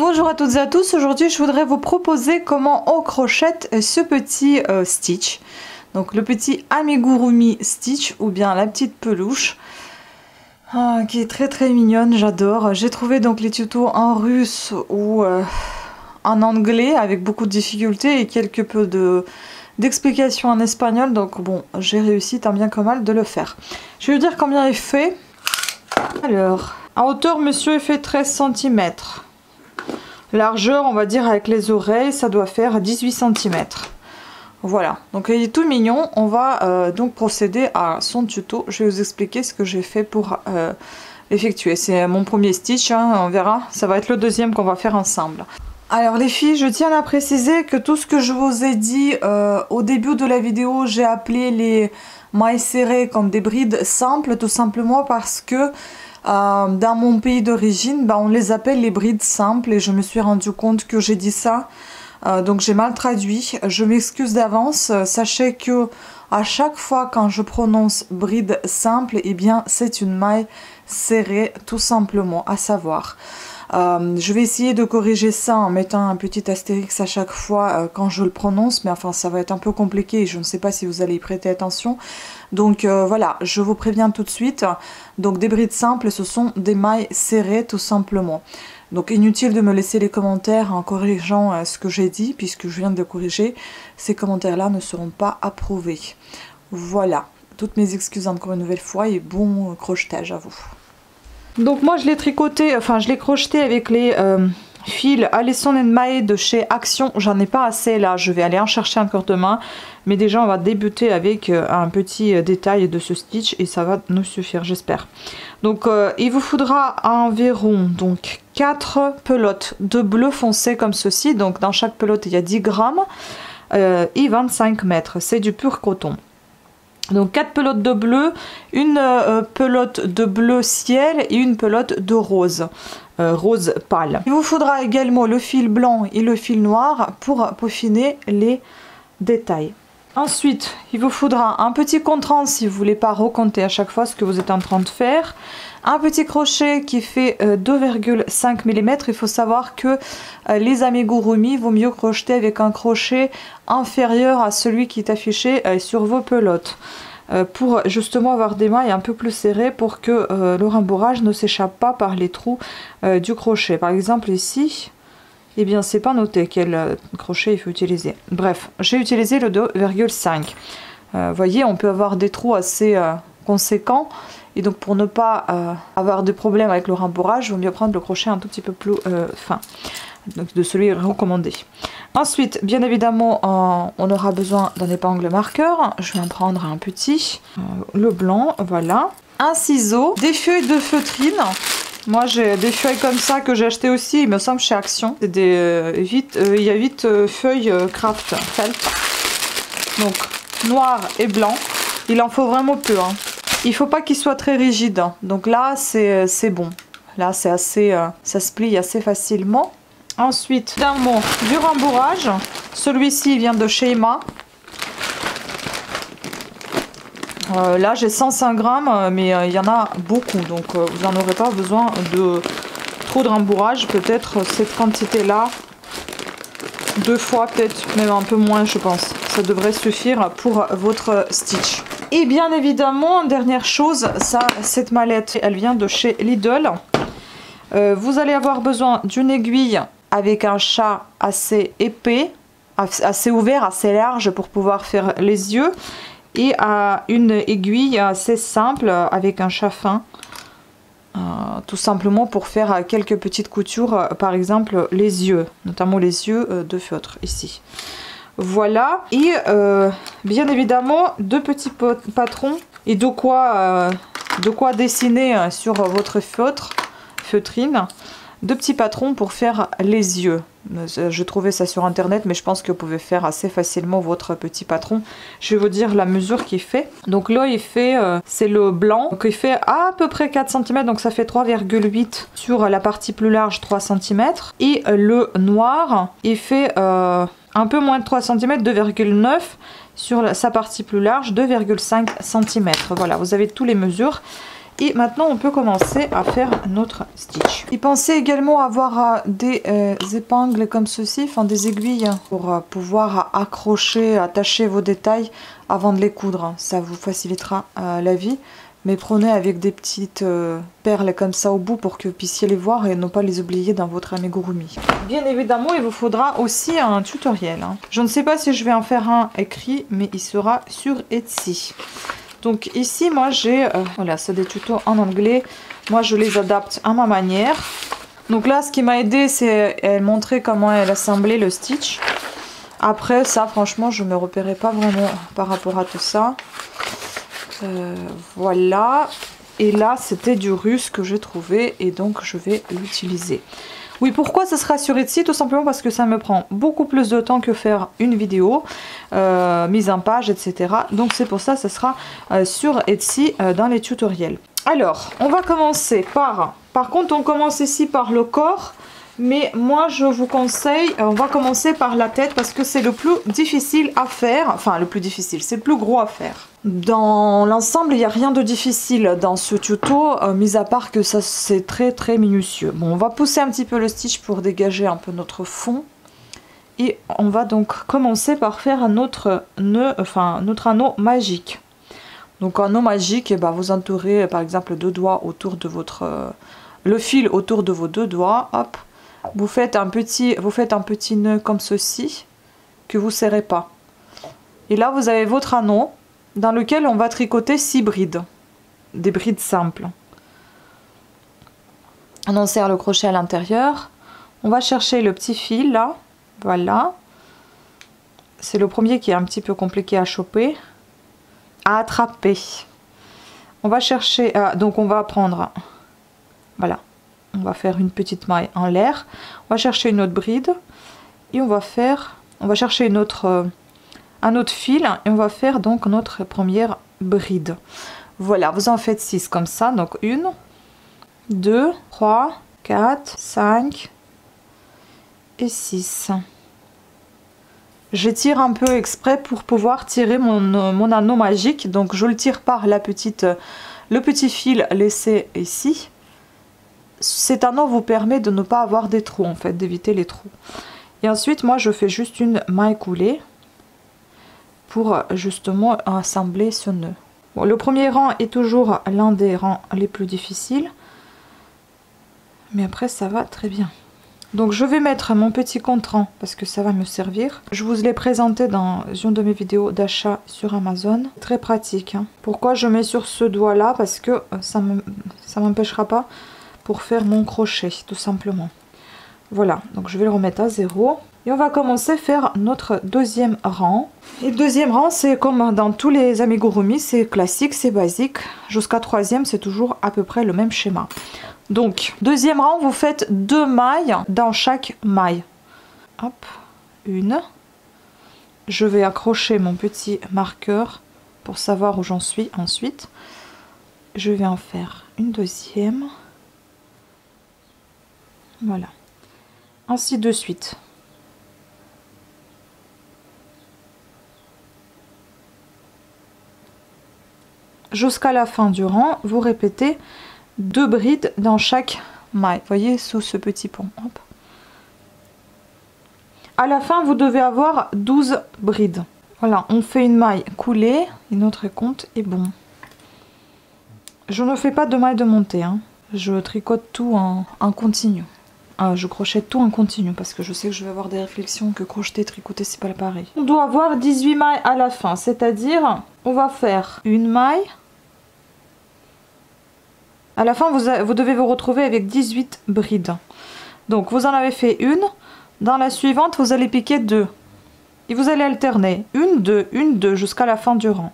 Bonjour à toutes et à tous, aujourd'hui je voudrais vous proposer comment on crochette ce petit stitch. Donc le petit amigurumi stitch ou bien la petite peluche qui est très mignonne, j'adore. J'ai trouvé donc les tutos en russe ou en anglais avec beaucoup de difficultés et quelque peu d'explications en espagnol, donc bon, j'ai réussi tant bien que mal de le faire. Je vais vous dire combien il fait. Alors, en hauteur, monsieur, il fait 13 cm. Largeur, on va dire avec les oreilles, ça doit faire 18 cm. Voilà, donc il est tout mignon. On va donc procéder à son tuto. Je vais vous expliquer ce que j'ai fait pour l'effectuer. C'est mon premier stitch, hein, on verra. Ça va être le deuxième qu'on va faire ensemble. Alors les filles, je tiens à préciser que tout ce que je vous ai dit au début de la vidéo, j'ai appelé les mailles serrées comme des brides simples, tout simplement parce que dans mon pays d'origine, on les appelle les brides simples et je me suis rendu compte que j'ai dit ça. Donc j'ai mal traduit, je m'excuse d'avance. Sachez que à chaque fois quand je prononce bride simple, eh bien c'est une maille serrée tout simplement, à savoir. Je vais essayer de corriger ça en mettant un petit astérix à chaque fois quand je le prononce, mais enfin ça va être un peu compliqué, je ne sais pas si vous allez y prêter attention. Donc voilà, je vous préviens tout de suite. Donc des brides simples, ce sont des mailles serrées tout simplement. Donc inutile de me laisser les commentaires en corrigeant ce que j'ai dit, puisque je viens de le corriger. Ces commentaires-là ne seront pas approuvés. Voilà, toutes mes excuses encore une nouvelle fois et bon crochetage à vous. Donc moi je l'ai tricoté, enfin je l'ai crocheté avec les fils Alison & Mae de chez Action. J'en ai pas assez là, je vais aller en chercher encore demain. Mais déjà on va débuter avec un petit détail de ce stitch et ça va nous suffire, j'espère. Donc il vous faudra environ donc 4 pelotes de bleu foncé comme ceci. Donc dans chaque pelote il y a 10 grammes et 25 mètres. C'est du pur coton. Donc 4 pelotes de bleu, une pelote de bleu ciel et une pelote de rose, rose pâle. Il vous faudra également le fil blanc et le fil noir pour peaufiner les détails. Ensuite, il vous faudra un petit contrant si vous ne voulez pas recompter à chaque fois ce que vous êtes en train de faire. Un petit crochet qui fait 2,5 mm. Il faut savoir que les amigurumi, vaut mieux crocheter avec un crochet inférieur à celui qui est affiché sur vos pelotes. Pour justement avoir des mailles un peu plus serrées pour que le rembourrage ne s'échappe pas par les trous du crochet. Par exemple ici, eh bien c'est pas noté quel crochet il faut utiliser. Bref, j'ai utilisé le 2,5. Voyez, on peut avoir des trous assez conséquents. Et donc pour ne pas avoir de problème avec le rembourrage, il vaut mieux prendre le crochet un tout petit peu plus fin, donc de celui recommandé. Ensuite, bien évidemment, on aura besoin d'un épingle marqueur. Je vais en prendre un petit, le blanc, voilà. Un ciseau, des feuilles de feutrine. Moi j'ai des feuilles comme ça que j'ai acheté aussi, il me semble chez Action. C'est des il y a 8 feuilles craft felt. Donc noir et blanc. Il en faut vraiment peu, hein. Il faut pas qu'il soit très rigide, donc là c'est bon. Là c'est assez, ça se plie assez facilement. Ensuite, évidemment, du rembourrage. Celui-ci vient de chez Emma. Là j'ai 105 grammes, mais il y en a beaucoup, donc vous n'en aurez pas besoin de trop de rembourrage. Peut-être cette quantité-là, 2 fois, peut-être même un peu moins, je pense. Ça devrait suffire pour votre stitch. Et bien évidemment, dernière chose, cette mallette, elle vient de chez Lidl. Vous allez avoir besoin d'une aiguille avec un chat assez épais, assez ouvert, assez large pour pouvoir faire les yeux. Et une aiguille assez simple avec un chat fin. Tout simplement pour faire quelques petites coutures, par exemple les yeux, notamment les yeux de feutre ici. Voilà, et bien évidemment 2 petits patrons et de quoi dessiner sur votre feutrine, 2 petits patrons pour faire les yeux. Je trouvais ça sur internet, mais je pense que vous pouvez faire assez facilement votre petit patron. Je vais vous dire la mesure qu'il fait. Donc là il fait, c'est le blanc, donc il fait à peu près 4 cm, donc ça fait 3,8 sur la partie plus large, 3 cm. Et le noir, il fait un peu moins de 3 cm, 2,9 sur sa partie plus large, 2,5 cm. Voilà, vous avez tous les mesures. Et maintenant on peut commencer à faire notre stitch. Et pensez également avoir des épingles comme ceci, enfin des aiguilles pour pouvoir accrocher, attacher vos détails avant de les coudre. Ça vous facilitera la vie. Mais prenez avec des petites perles comme ça au bout pour que vous puissiez les voir et ne pas les oublier dans votre amigurumi. Bien évidemment, il vous faudra aussi un tutoriel. Je ne sais pas si je vais en faire un écrit, mais il sera sur Etsy. Donc ici, moi j'ai, voilà, c'est des tutos en anglais. Moi je les adapte à ma manière. Donc là, ce qui m'a aidé, c'est montrer comment elle assemblait le stitch. Après ça, franchement, je ne me repérais pas vraiment par rapport à tout ça. Voilà, et là c'était du russe que j'ai trouvé et donc je vais l'utiliser. Oui, pourquoi ça sera sur Etsy? Tout simplement parce que ça me prend beaucoup plus de temps que faire une vidéo, mise en page, etc. Donc c'est pour ça que ça sera sur Etsy dans les tutoriels. Alors, on va commencer par contre on commence ici par le corps. Mais moi je vous conseille, on va commencer par la tête parce que c'est le plus difficile à faire. Enfin le plus difficile, c'est le plus gros à faire. Dans l'ensemble, il n'y a rien de difficile dans ce tuto, mis à part que ça c'est très minutieux. Bon, on va pousser un petit peu le stitch pour dégager un peu notre fond. Et on va donc commencer par faire notre nœud, enfin notre anneau magique. Donc un anneau magique, et ben, vous entourez par exemple 2 doigts autour de votre... le fil autour de vos 2 doigts, hop. Vous faites un petit nœud comme ceci, que vous ne serrez pas. Et là, vous avez votre anneau, dans lequel on va tricoter 6 brides. Des brides simples. On en serre le crochet à l'intérieur. On va chercher le petit fil, là. Voilà. C'est le premier qui est un petit peu compliqué à choper. À attraper. On va chercher... donc, on va prendre... Voilà. On va faire une petite maille en l'air. On va chercher une autre bride. Et on va chercher un autre fil. Et on va faire donc notre première bride. Voilà, vous en faites 6 comme ça. Donc 1, 2, 3, 4, 5 et 6. Je tire un peu exprès pour pouvoir tirer mon anneau magique. Donc je le tire par le petit fil laissé ici. Cet anneau vous permet de ne pas avoir des trous, en fait, d'éviter les trous. Et ensuite, moi, je fais juste une maille coulée pour justement assembler ce nœud. Bon, le premier rang est toujours l'un des rangs les plus difficiles. Mais après, ça va très bien. Donc, je vais mettre mon petit contre-rang parce que ça va me servir. Je vous l'ai présenté dans une de mes vidéos d'achat sur Amazon. Très pratique. Hein. Pourquoi je mets sur ce doigt-là? Parce que ça m'empêchera pas pour faire mon crochet tout simplement. Voilà, donc je vais le remettre à 0 et on va commencer à faire notre deuxième rang. Et le deuxième rang, c'est comme dans tous les amigurumi, c'est classique, c'est basique. Jusqu'à 3e, c'est toujours à peu près le même schéma. Donc deuxième rang, vous faites 2 mailles dans chaque maille. Hop, une. Je vais accrocher mon petit marqueur pour savoir où j'en suis ensuite. Je vais en faire une deuxième. Voilà, ainsi de suite. Jusqu'à la fin du rang, vous répétez 2 brides dans chaque maille. Vous voyez, sous ce petit pont. Hop. À la fin, vous devez avoir 12 brides. Voilà, on fait une maille coulée, et notre compte est bon. Je ne fais pas de maille de montée, hein. Je tricote tout en continu. Je crochette tout en continu parce que je sais que je vais avoir des réflexions que crocheter, tricoter, c'est pas pareil. On doit avoir 18 mailles à la fin, c'est-à-dire on va faire une maille. À la fin, vous devez vous retrouver avec 18 brides. Donc vous en avez fait une. Dans la suivante, vous allez piquer 2. Et vous allez alterner. Une, 2 jusqu'à la fin du rang.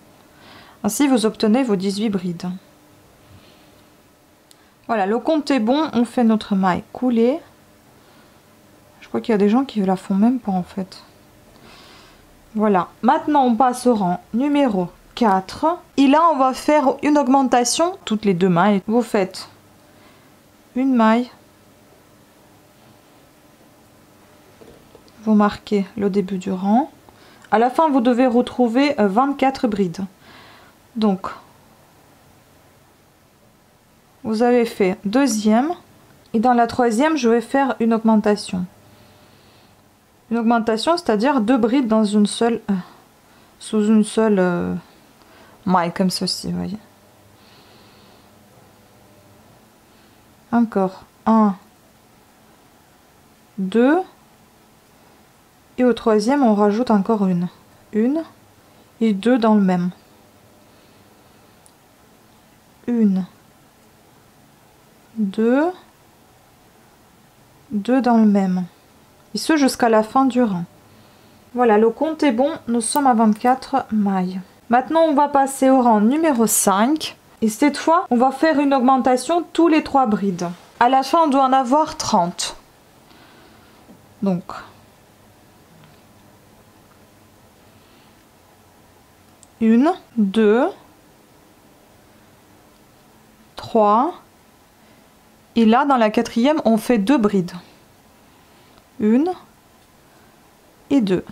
Ainsi, vous obtenez vos 18 brides. Voilà, le compte est bon. On fait notre maille coulée. Je crois qu'il y a des gens qui la font même pas en fait. Voilà. Maintenant, on passe au rang numéro 4. Et là, on va faire une augmentation. Toutes les 2 mailles. Vous faites une maille. Vous marquez le début du rang. À la fin, vous devez retrouver 24 brides. Donc, vous avez fait deuxième. Et dans la troisième, je vais faire une augmentation. Une augmentation, c'est-à-dire 2 brides dans une seule, sous une seule maille, comme ceci, vous voyez. Encore 1, 2. Et au troisième, on rajoute encore une et 2 dans le même. 1, 2, 2 dans le même. Et ce jusqu'à la fin du rang. Voilà, le compte est bon, nous sommes à 24 mailles. Maintenant, on va passer au rang numéro 5. Et cette fois, on va faire une augmentation tous les 3 brides. À la fin, on doit en avoir 30. Donc, 1, 2, 3. Et là, dans la quatrième, on fait 2 brides. 1 et 2.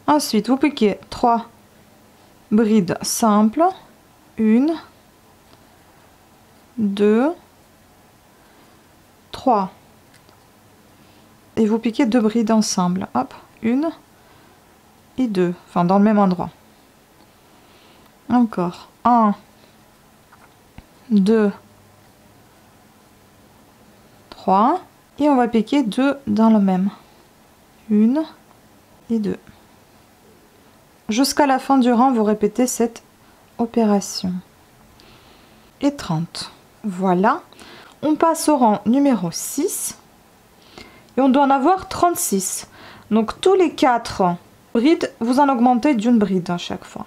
Ensuite, vous piquez 3 brides simples. 1, 2, 3. Et vous piquez 2 brides ensemble. Hop, 1 et 2. Enfin, dans le même endroit. Encore. 1, 2, 3. Et on va piquer 2 dans le même. 1 et 2. Jusqu'à la fin du rang, vous répétez cette opération. Et 30. Voilà. On passe au rang numéro 6. Et on doit en avoir 36. Donc tous les 4 brides, vous en augmentez d'une bride à chaque fois.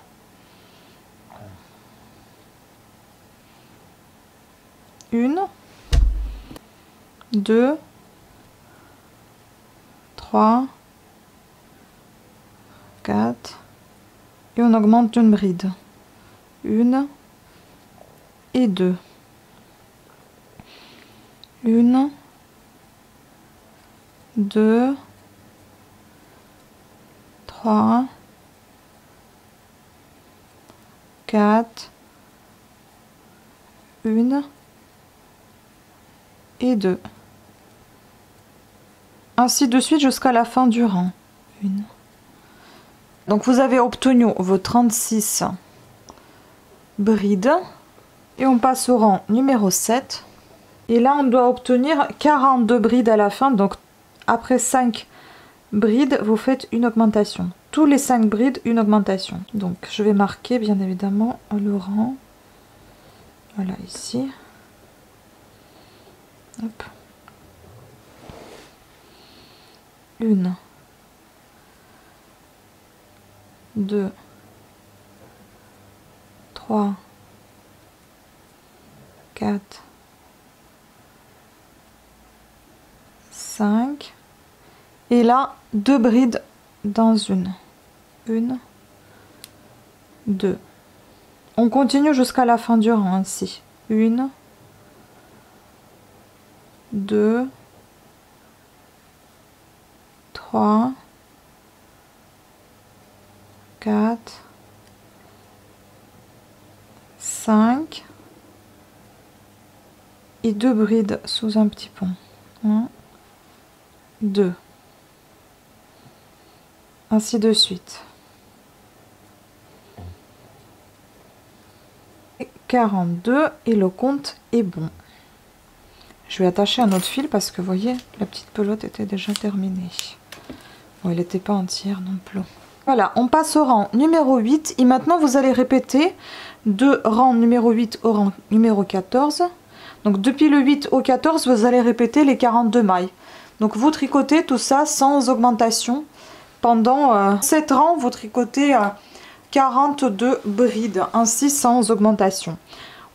1, 2, 3, 4. Et on augmente d'une bride. 1 et 2. 1, 2, 3, 4, 1 et 2. Ainsi de suite jusqu'à la fin du rang. 1. Donc vous avez obtenu vos 36 brides. Et on passe au rang numéro 7. Et là, on doit obtenir 42 brides à la fin. Donc après 5 brides, vous faites une augmentation. Tous les 5 brides, une augmentation. Donc je vais marquer bien évidemment le rang. Voilà, ici. Hop. 1, 2, 3, 4, 5. Et là, 2 brides dans une. 1, 2. On continue jusqu'à la fin du rang ainsi. 1, 2, 3, 4, 5 et 2 brides sous un petit pont. 1, 2. Ainsi de suite. 42 et le compte est bon. Je vais attacher un autre fil parce que vous voyez, la petite pelote était déjà terminée. Bon, elle n'était pas entière non plus. Voilà, on passe au rang numéro 8 et maintenant vous allez répéter de rang numéro 8 au rang numéro 14. Donc depuis le 8 au 14, vous allez répéter les 42 mailles. Donc vous tricotez tout ça sans augmentation. Pendant 7 rangs, vous tricotez 42 brides, ainsi sans augmentation.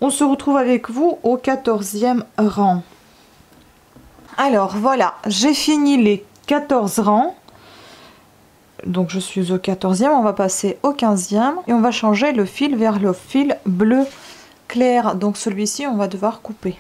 On se retrouve avec vous au 14e rang. Alors voilà, j'ai fini les 14 rangs. Donc je suis au 14e, on va passer au 15e et on va changer le fil vers le fil bleu clair. Donc celui-ci, on va devoir couper.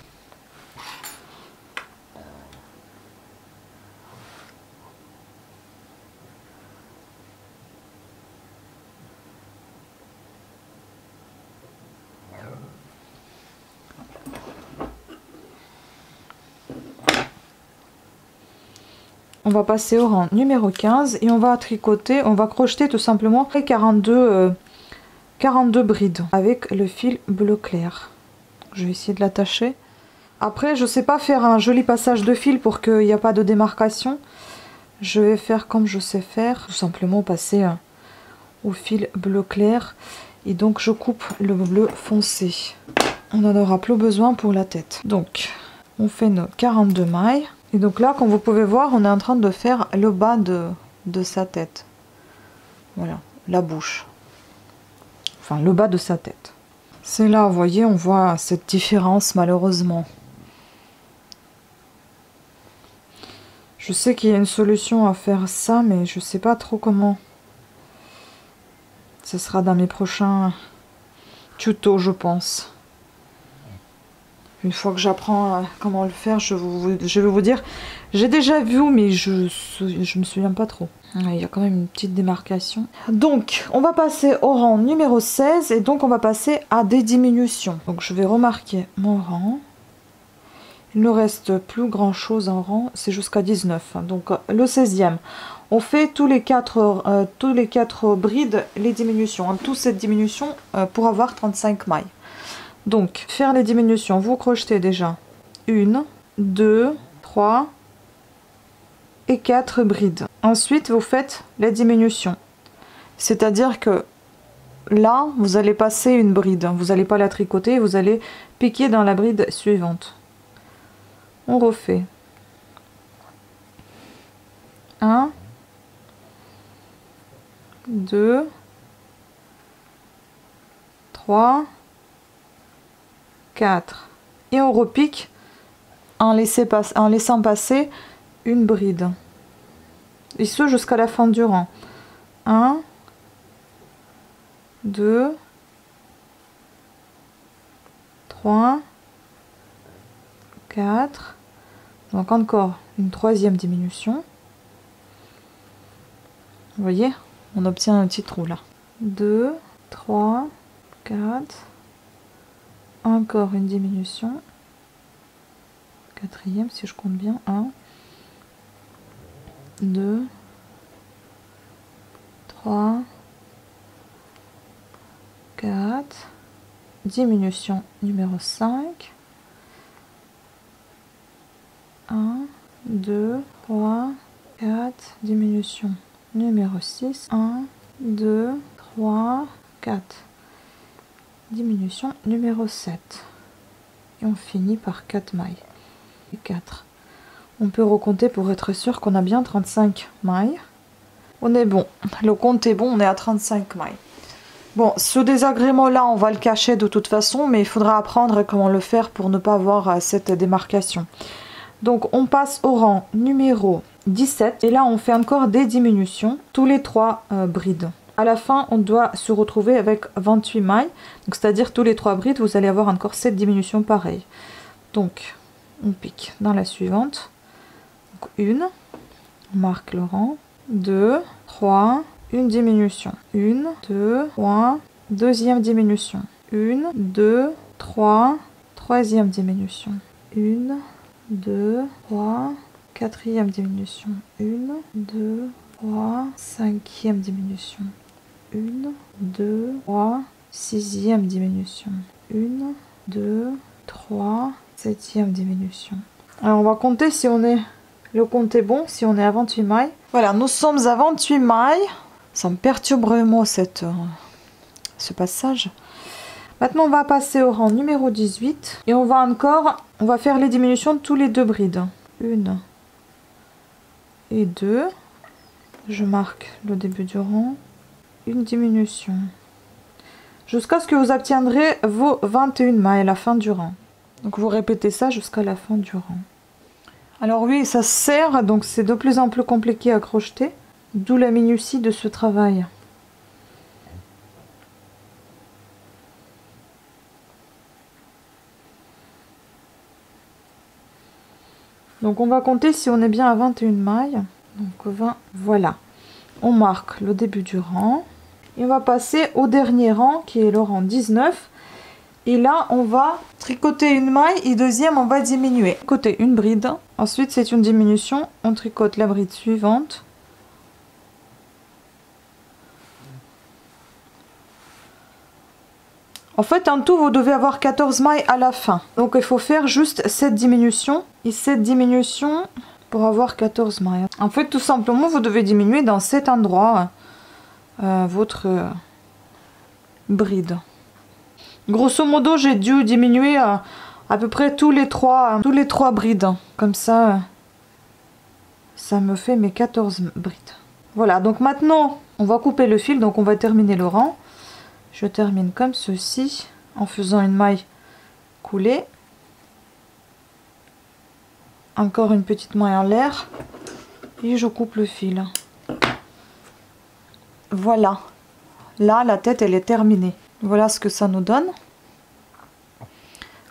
on va passer au rang numéro 15 et on va tricoter, on va crocheter tout simplement les 42 brides avec le fil bleu clair. Je vais essayer de l'attacher. Après, je sais pas faire un joli passage de fil pour qu'il n'y ait pas de démarcation. Je vais faire comme je sais faire, tout simplement passer au fil bleu clair. Et donc je coupe le bleu foncé. On n'en aura plus besoin pour la tête. Donc on fait nos 42 mailles. Et donc là, comme vous pouvez voir, on est en train de faire le bas de sa tête. Voilà, la bouche. Enfin, le bas de sa tête. C'est là, vous voyez, on voit cette différence malheureusement. Je sais qu'il y a une solution à faire ça, mais je sais pas trop comment. Ce sera dans mes prochains tutos, je pense. Une fois que j'apprends comment le faire, je vais vous dire. J'ai déjà vu, mais je me souviens pas trop. Il y a quand même une petite démarcation. Donc, on va passer au rang numéro 16 et donc on va passer à des diminutions. Donc, je vais remarquer mon rang. Il ne reste plus grand chose en rang, c'est jusqu'à 19. Donc, le 16e. On fait tous les 4 brides les diminutions. En tout, cette diminution pour avoir 35 mailles. Donc, faire les diminutions, vous crochetez déjà 1, 2, 3 et 4 brides. Ensuite, vous faites les diminutions. C'est-à-dire que là, vous allez passer une bride. Vous n'allez pas la tricoter, vous allez piquer dans la bride suivante. On refait. 1, 2, 3, 4. Et on repique en laissant passer une bride. Et ce jusqu'à la fin du rang. 1, 2, 3, 4. Donc encore une troisième diminution. Vous voyez, on obtient un petit trou là. 2, 3, 4. Encore une diminution. Quatrième si je compte bien. 1, 2, 3, 4. Diminution numéro 5. 1, 2, 3, 4. Diminution numéro 6. 1, 2, 3, 4. Diminution numéro 7. Et on finit par 4 mailles. Et 4. On peut recompter pour être sûr qu'on a bien 35 mailles. On est bon. Le compte est bon, on est à 35 mailles. Bon, ce désagrément-là, on va le cacher de toute façon, mais il faudra apprendre comment le faire pour ne pas avoir cette démarcation. Donc, on passe au rang numéro 17. Et là, on fait encore des diminutions, tous les 3 brides. À la fin, on doit se retrouver avec 28 mailles. Donc, c'est-à-dire tous les 3 brides, vous allez avoir encore 7 diminutions pareilles. Donc, on pique dans la suivante. Donc, 1, on marque le rang. 2, 3, une diminution. 1, 2, 3, deuxième diminution. 1, 2, 3, troisième diminution. 1, 2, 3, quatrième diminution. 1, 2, 3, cinquième diminution. 1, 2, 3, sixième diminution. 1, 2, 3, septième diminution. Alors on va compter si on est... Le compte est bon, si on est à 28 mailles. Voilà, nous sommes à 28 mailles. Ça me perturbe vraiment ce passage. Maintenant on va passer au rang numéro 18. Et on va faire les diminutions de tous les 2 brides. 1 et 2. Je marque le début du rang. Une diminution. Jusqu'à ce que vous obtiendrez vos 21 mailles à la fin du rang. Donc vous répétez ça jusqu'à la fin du rang. Alors oui, ça serre, donc c'est de plus en plus compliqué à crocheter. D'où la minutie de ce travail. Donc on va compter si on est bien à 21 mailles. Donc 20, voilà. On marque le début du rang. Et on va passer au dernier rang qui est le rang 19. Et là, on va tricoter une maille et deuxième, on va diminuer. Tricoter une bride. Ensuite, c'est une diminution. On tricote la bride suivante. En fait, en tout, vous devez avoir 14 mailles à la fin. Donc, il faut faire juste cette diminution. Et cette diminution pour avoir 14 mailles. En fait, tout simplement, vous devez diminuer dans cet endroit votre bride. Grosso modo, j'ai dû diminuer à peu près tous les trois brides. Comme ça, ça me fait mes 14 brides. Voilà, donc maintenant, on va couper le fil. Donc, on va terminer le rang. Je termine comme ceci, en faisant une maille coulée. Encore une petite maille en l'air. Et je coupe le fil. Voilà. Là, la tête, elle est terminée. Voilà ce que ça nous donne.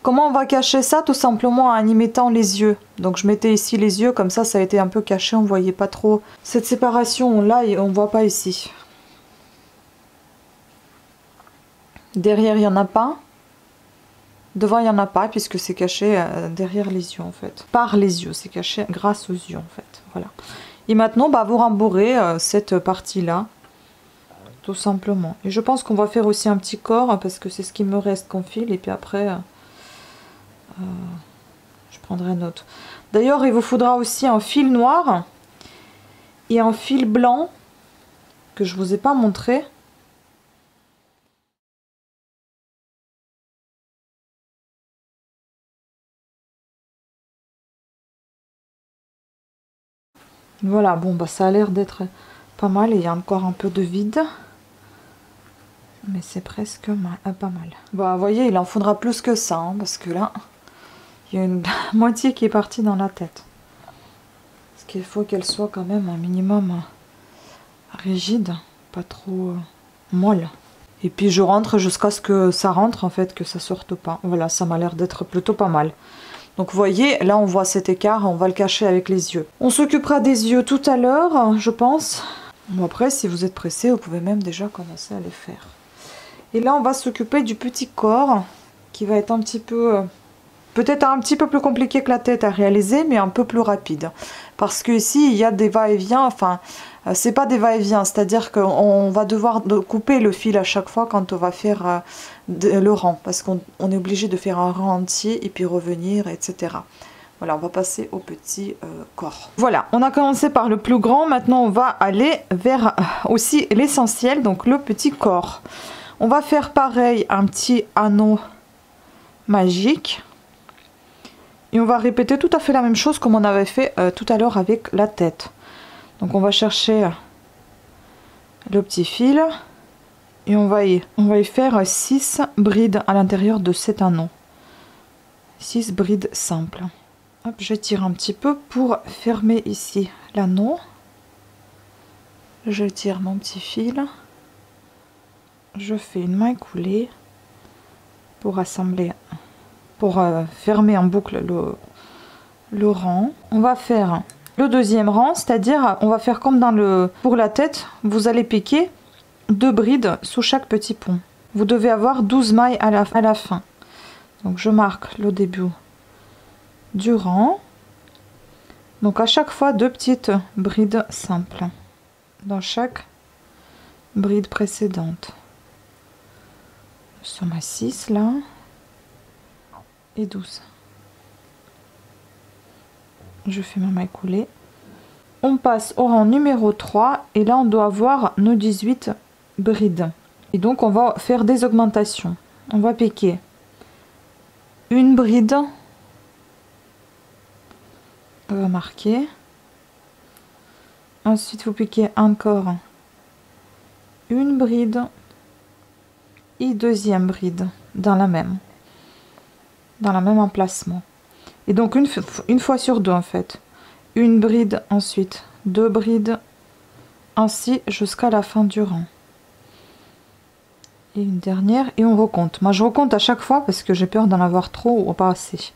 Comment on va cacher ça? Tout simplement en y mettant les yeux. Donc je mettais ici les yeux, comme ça a été un peu caché, on ne voyait pas trop cette séparation là et on ne voit pas ici. Derrière, il n'y en a pas. Devant, il n'y en a pas puisque c'est caché derrière les yeux en fait. Par les yeux, c'est caché grâce aux yeux en fait. Voilà. Et maintenant, vous rembourrez cette partie-là. Tout simplement. Et je pense qu'on va faire aussi un petit corps parce que c'est ce qui me reste comme fil. Et puis après, je prendrai un autre. D'ailleurs, il vous faudra aussi un fil noir et un fil blanc que je vous ai pas montré. Voilà, bon, ça a l'air d'être pas mal. Il y a encore un peu de vide. Mais c'est presque pas mal. Vous voyez, il en faudra plus que ça, hein, parce que là, il y a une moitié qui est partie dans la tête. Parce qu'il faut qu'elle soit quand même un minimum rigide, pas trop molle. Et puis je rentre jusqu'à ce que ça rentre, en fait, que ça sorte pas. Voilà, ça m'a l'air d'être plutôt pas mal. Donc vous voyez, là on voit cet écart, on va le cacher avec les yeux. On s'occupera des yeux tout à l'heure, je pense. Bon, après, si vous êtes pressé, vous pouvez même déjà commencer à les faire. Et là, on va s'occuper du petit corps qui va être un petit peu, peut-être un petit peu plus compliqué que la tête à réaliser, mais un peu plus rapide. Parce que ici, il y a des va-et-vient, enfin, c'est pas des va-et-vient, c'est-à-dire qu'on va devoir couper le fil à chaque fois quand on va faire le rang. Parce qu'on est obligé de faire un rang entier et puis revenir, etc. Voilà, on va passer au petit corps. Voilà, on a commencé par le plus grand, maintenant on va aller vers aussi l'essentiel, donc le petit corps. On va faire pareil, un petit anneau magique. Et on va répéter tout à fait la même chose comme on avait fait tout à l'heure avec la tête. Donc on va chercher le petit fil. Et on va y faire 6 brides à l'intérieur de cet anneau. 6 brides simples. Hop, je tire un petit peu pour fermer ici l'anneau. Je tire mon petit fil. Je fais une maille coulée pour assembler, pour fermer en boucle le rang. On va faire le deuxième rang, c'est-à-dire on va faire comme pour la tête, vous allez piquer 2 brides sous chaque petit pont. Vous devez avoir 12 mailles à la fin. Donc je marque le début du rang. Donc à chaque fois 2 petites brides simples dans chaque bride précédente. Nous sommes à 6 là et 12. Je fais ma maille coulée. On passe au rang numéro 3 et là on doit avoir nos 18 brides. Et donc on va faire des augmentations. On va piquer une bride. On va marquer. Ensuite vous piquez encore une bride. Et deuxième bride dans la même emplacement. Et donc une fois sur deux en fait. Une bride, ensuite 2 brides, ainsi jusqu'à la fin du rang. Et une dernière et on recompte. Moi je recompte à chaque fois parce que j'ai peur d'en avoir trop ou pas assez.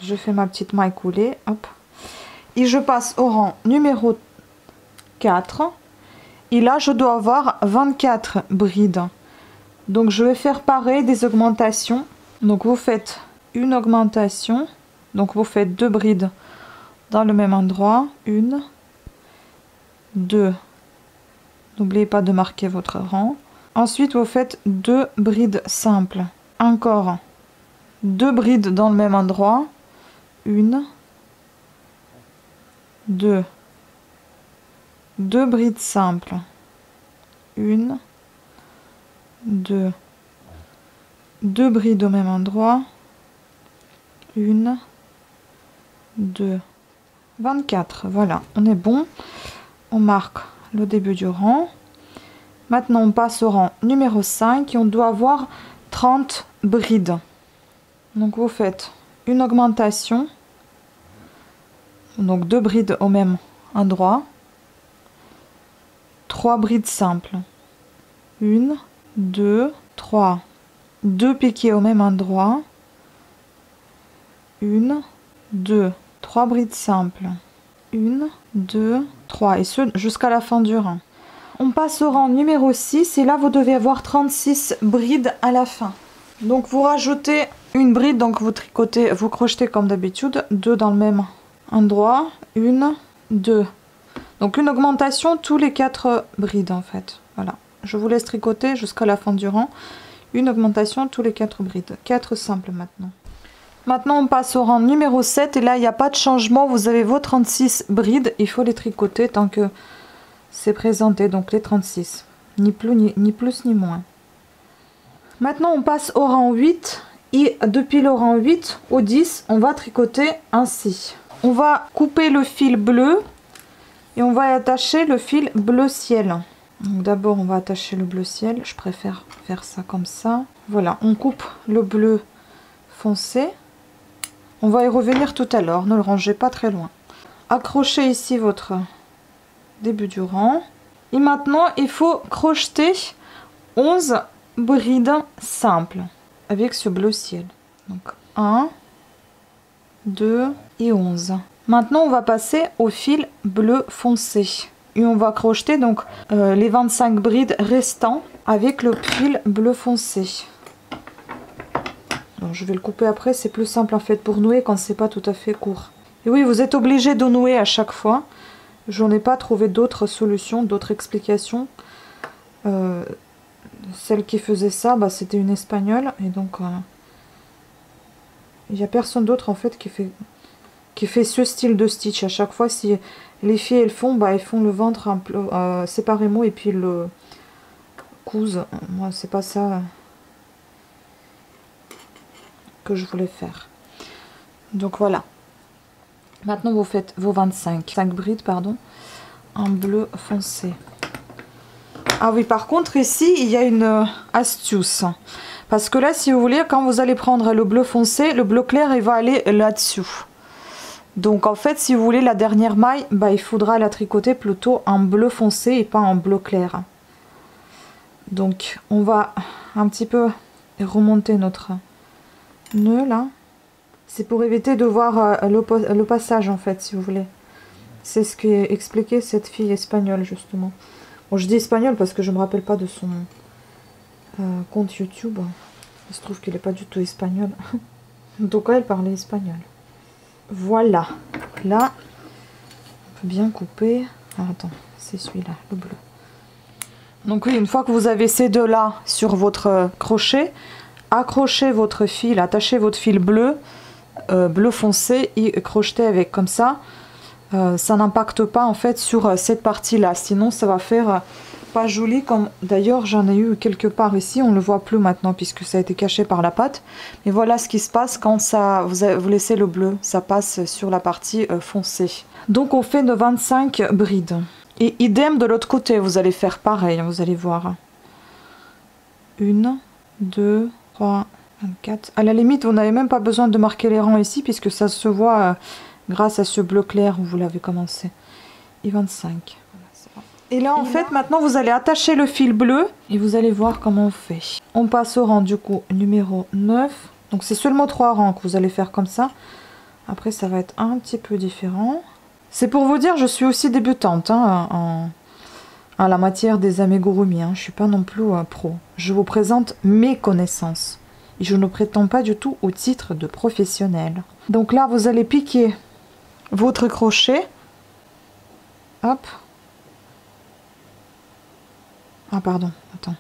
Je fais ma petite maille coulée, hop. Et je passe au rang numéro 4. Et là je dois avoir 24 brides Donc je vais faire pareil des augmentations. Donc vous faites une augmentation, donc vous faites 2 brides dans le même endroit, 1, 2, n'oubliez pas de marquer votre rang. Ensuite vous faites 2 brides simples, encore 2 brides dans le même endroit, 1, 2, 2 brides simples, 1, 2, 2 brides au même endroit, 1, 2, 24, voilà, on est bon, on marque le début du rang. Maintenant on passe au rang numéro 5 et on doit avoir 30 brides. Donc vous faites une augmentation, donc 2 brides au même endroit, 3 brides simples, 1, 2, 3, 2 piquets au même endroit, 1, 2, 3 brides simples, 1, 2, 3 et ce jusqu'à la fin du rang. On passe au rang numéro 6 et là vous devez avoir 36 brides à la fin. Donc vous rajoutez une bride, donc vous tricotez, vous crochetez comme d'habitude, 2 dans le même endroit, 1, 2. Donc une augmentation tous les 4 brides en fait. Voilà, je vous laisse tricoter jusqu'à la fin du rang. Une augmentation tous les 4 brides. 4 simples maintenant. Maintenant on passe au rang numéro 7 et là il n'y a pas de changement. Vous avez vos 36 brides, il faut les tricoter tant que c'est présenté, donc les 36. Ni plus ni moins. Maintenant on passe au rang 8 et depuis le rang 8 au 10 on va tricoter ainsi. On va couper le fil bleu et on va attacher le fil bleu ciel. Donc d'abord on va attacher le bleu ciel, je préfère faire ça comme ça. Voilà, on coupe le bleu foncé. On va y revenir tout à l'heure, ne le rangez pas très loin. Accrochez ici votre début du rang. Et maintenant il faut crocheter 11 brides simples avec ce bleu ciel. Donc 1, 2 et 11. Maintenant on va passer au fil bleu foncé. Et on va crocheter donc les 25 brides restants avec le fil bleu foncé. Donc, je vais le couper après, c'est plus simple en fait pour nouer quand c'est pas tout à fait court. Et oui, vous êtes obligé de nouer à chaque fois. J'en ai pas trouvé d'autres solutions, d'autres explications. Celle qui faisait ça, bah, c'était une espagnole. Et donc, il n'y a personne d'autre en fait qui fait ce style de stitch. À chaque fois, si les filles elles font, bah, elles font le ventre un peu, séparément et puis le cousent. Moi, c'est pas ça que je voulais faire. Donc voilà. Maintenant, vous faites vos 5 brides, pardon, en bleu foncé. Ah oui, par contre, ici, il y a une astuce. Parce que là, si vous voulez, quand vous allez prendre le bleu foncé, le bleu clair, il va aller là-dessous. Donc, en fait, si vous voulez, la dernière maille, bah, il faudra la tricoter plutôt en bleu foncé et pas en bleu clair. Donc, on va un petit peu remonter notre nœud, là. C'est pour éviter de voir le passage, en fait, si vous voulez. C'est ce qui est expliqué cette fille espagnole, justement. Bon, je dis espagnol parce que je ne me rappelle pas de son compte YouTube. Il se trouve qu'il n'est pas du tout espagnol. En tout cas, elle parlait espagnol. Voilà. Là, on peut bien couper. Ah, attends, c'est celui-là, le bleu. Donc oui, une fois que vous avez ces deux-là sur votre crochet, accrochez votre fil, attachez votre fil bleu, bleu foncé et crochetez avec comme ça. Ça n'impacte pas en fait sur cette partie là, sinon ça va faire pas joli. Comme d'ailleurs j'en ai eu quelque part ici, on le voit plus maintenant puisque ça a été caché par la pâte, mais voilà ce qui se passe quand ça vous laissez le bleu, ça passe sur la partie foncée. Donc on fait de 25 brides et idem de l'autre côté, vous allez faire pareil, vous allez voir 1, 2, 3, 24. À la limite vous n'avez même pas besoin de marquer les rangs ici puisque ça se voit grâce à ce bleu clair où vous l'avez commencé. Et 25. Voilà, et là en fait maintenant vous allez attacher le fil bleu et vous allez voir comment on fait. On passe au rang du coup numéro 9. Donc c'est seulement 3 rangs que vous allez faire comme ça. Après ça va être un petit peu différent. C'est pour vous dire, je suis aussi débutante hein, en la matière des amigurumi, hein. Je suis pas non plus pro. Je vous présente mes connaissances. Et je ne prétends pas du tout au titre de professionnel. Donc là, vous allez piquer votre crochet. Hop. Ah pardon, attends.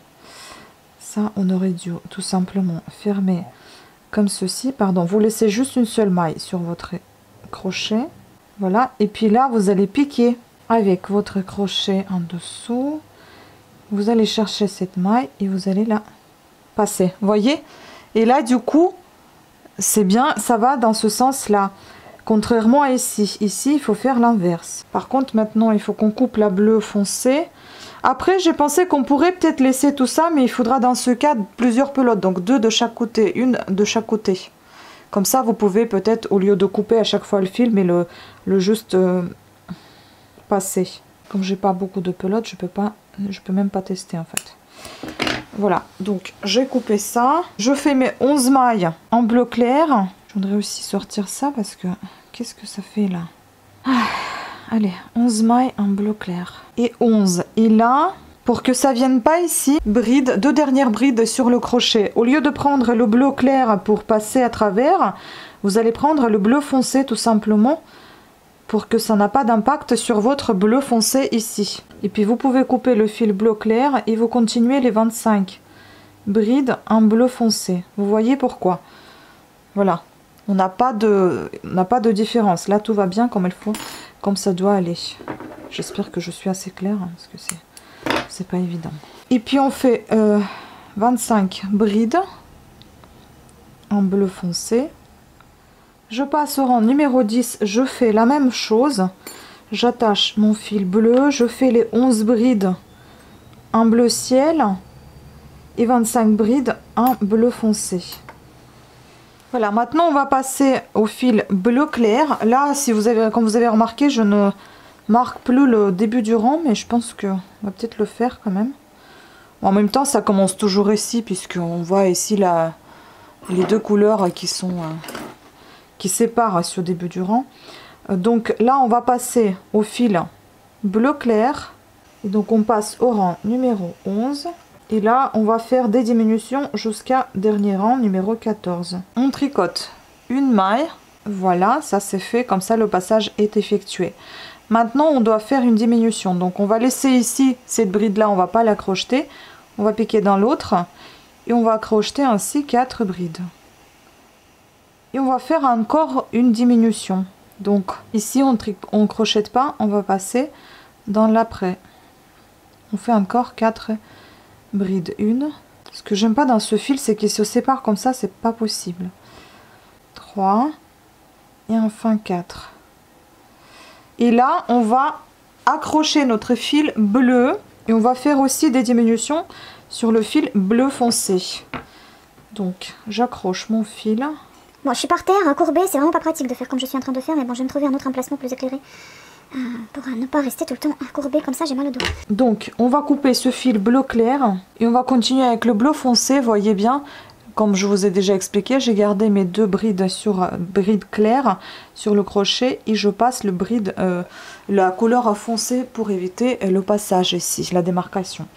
Ça, on aurait dû tout simplement fermer comme ceci. Pardon, vous laissez juste une seule maille sur votre crochet. Voilà. Et puis là, vous allez piquer avec votre crochet en dessous. Vous allez chercher cette maille et vous allez la passer. Vous voyez? Et là, du coup, c'est bien, ça va dans ce sens-là. Contrairement à ici. Ici, il faut faire l'inverse. Par contre, maintenant, il faut qu'on coupe la bleue foncée. Après, j'ai pensé qu'on pourrait peut-être laisser tout ça, mais il faudra dans ce cas plusieurs pelotes. Donc 2 de chaque côté, une de chaque côté. Comme ça, vous pouvez peut-être, au lieu de couper à chaque fois le fil, mais le juste passer. Comme j'ai pas beaucoup de pelotes, je peux même pas tester en fait. Voilà, donc j'ai coupé ça. Je fais mes 11 mailles en bleu clair. Je voudrais aussi sortir ça parce que... Qu'est-ce que ça fait là? Allez, 11 mailles en bleu clair. Et 11. Et là, pour que ça vienne pas ici, bride, 2 dernières brides sur le crochet. Au lieu de prendre le bleu clair pour passer à travers, vous allez prendre le bleu foncé tout simplement pour que ça n'a pas d'impact sur votre bleu foncé ici. Et puis vous pouvez couper le fil bleu clair et vous continuez les 25 brides en bleu foncé. Vous voyez pourquoi? Voilà. On n'a pas de différence. Là, tout va bien comme il faut, comme ça doit aller. J'espère que je suis assez claire, hein, parce que c'est pas évident. Et puis on fait 25 brides en bleu foncé. Je passe au rang numéro 10, je fais la même chose. J'attache mon fil bleu, je fais les 11 brides en bleu ciel et 25 brides en bleu foncé. Voilà, maintenant on va passer au fil bleu clair. Là, si vous avez, comme vous avez remarqué, je ne marque plus le début du rang, mais je pense qu'on va peut-être le faire quand même. En même temps, ça commence toujours ici, puisqu'on voit ici les 2 couleurs qui séparent ce début du rang. Donc là, on va passer au fil bleu clair. Et donc on passe au rang numéro 11. Et là, on va faire des diminutions jusqu'à dernier rang numéro 14. On tricote une maille. Voilà, ça c'est fait. Comme ça, le passage est effectué. Maintenant, on doit faire une diminution. Donc, on va laisser ici cette bride-là. On va pas la crocheter. On va piquer dans l'autre. Et on va crocheter ainsi 4 brides. Et on va faire encore une diminution. Donc, ici, on crochette pas. On va passer dans l'après. On fait encore 4 bride 1. Ce que j'aime pas dans ce fil, c'est qu'il se sépare comme ça, c'est pas possible. 3 et enfin 4. Et là, on va accrocher notre fil bleu et on va faire aussi des diminutions sur le fil bleu foncé. Donc, j'accroche mon fil. Bon, je suis par terre, courbée, c'est vraiment pas pratique de faire comme je suis en train de faire, mais bon, je vais me trouver un autre emplacement plus éclairé. Pour ne pas rester tout le temps courbée comme ça, j'ai mal au dos. Donc, on va couper ce fil bleu clair et on va continuer avec le bleu foncé. Voyez bien, comme je vous ai déjà expliqué, j'ai gardé mes 2 brides sur bride claire sur le crochet et je passe le bride, la couleur foncée pour éviter le passage ici, la démarcation.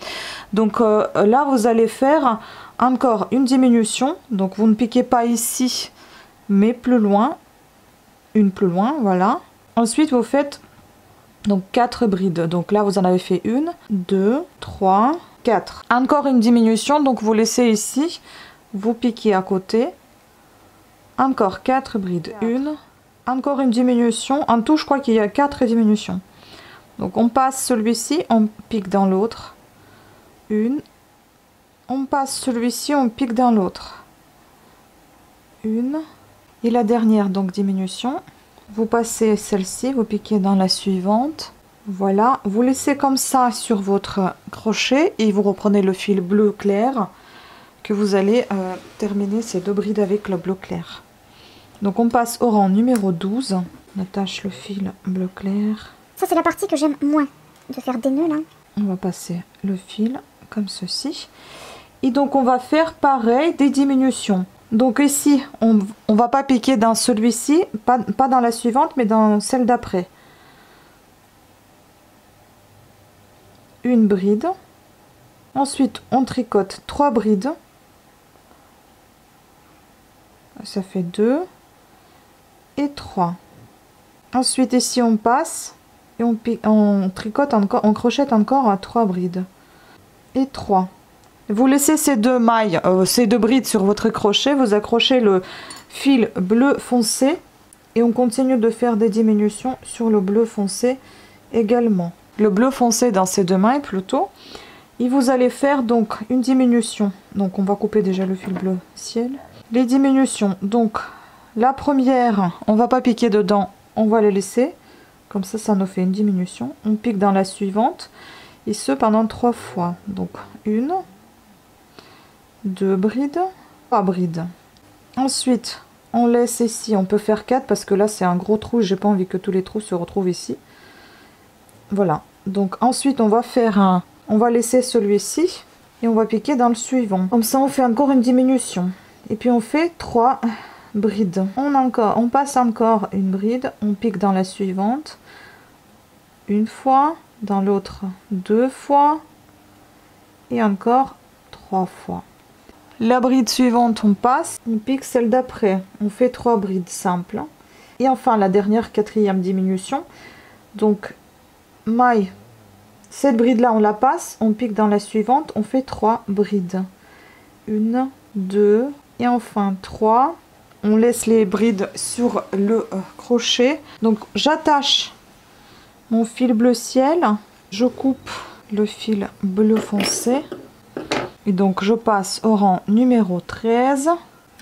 Donc là, vous allez faire encore une diminution. Donc, vous ne piquez pas ici, mais plus loin, une plus loin, voilà. Ensuite, vous faites donc 4 brides. Donc là, vous en avez fait 1, 2, 3, 4. Encore une diminution, donc vous laissez ici, vous piquez à côté. Encore 4 brides, 1. Encore une diminution. En tout, je crois qu'il y a 4 diminutions. Donc on passe celui-ci, on pique dans l'autre. 1. On passe celui-ci, on pique dans l'autre. 1. Et la dernière, donc diminution. Vous passez celle-ci, vous piquez dans la suivante. Voilà, vous laissez comme ça sur votre crochet et vous reprenez le fil bleu clair que vous allez terminer ces 2 brides avec le bleu clair. Donc on passe au rang numéro 12. On attache le fil bleu clair. Ça, c'est la partie que j'aime moins, de faire des nœuds là. On va passer le fil comme ceci. Et donc on va faire pareil, des diminutions. Donc ici, on va pas piquer dans celui-ci, pas dans la suivante, mais dans celle d'après. une bride. Ensuite, on tricote 3 brides. Ça fait 2 et 3. Ensuite, ici, on passe et on tricote encore, on crochette encore à 3 brides. Et 3. Vous laissez ces deux mailles, ces deux brides sur votre crochet. Vous accrochez le fil bleu foncé et on continue de faire des diminutions sur le bleu foncé également. Le bleu foncé dans ces deux mailles plutôt. Et vous allez faire donc une diminution. Donc on va couper déjà le fil bleu ciel. Les diminutions. Donc la première, on va pas piquer dedans, on va les laisser. Comme ça nous fait une diminution. On pique dans la suivante. Et ce pendant 3 fois. Donc 1, 2 brides, 3 brides. Ensuite, on laisse ici, on peut faire 4 parce que là c'est un gros trou, j'ai pas envie que tous les trous se retrouvent ici. Voilà. Donc ensuite, on va laisser celui-ci et on va piquer dans le suivant. Comme ça, on fait encore une diminution. Et puis on fait 3 brides. On passe encore une bride, on pique dans la suivante. Une fois, dans l'autre 2 fois et encore 3 fois. La bride suivante, on passe, on pique celle d'après, on fait 3 brides simples. Et enfin la dernière, 4e diminution. Donc maille, cette bride là on la passe, on pique dans la suivante, on fait 3 brides. 1, 2 et enfin 3. On laisse les brides sur le crochet. Donc j'attache mon fil bleu ciel, je coupe le fil bleu foncé et donc je passe au rang numéro 13.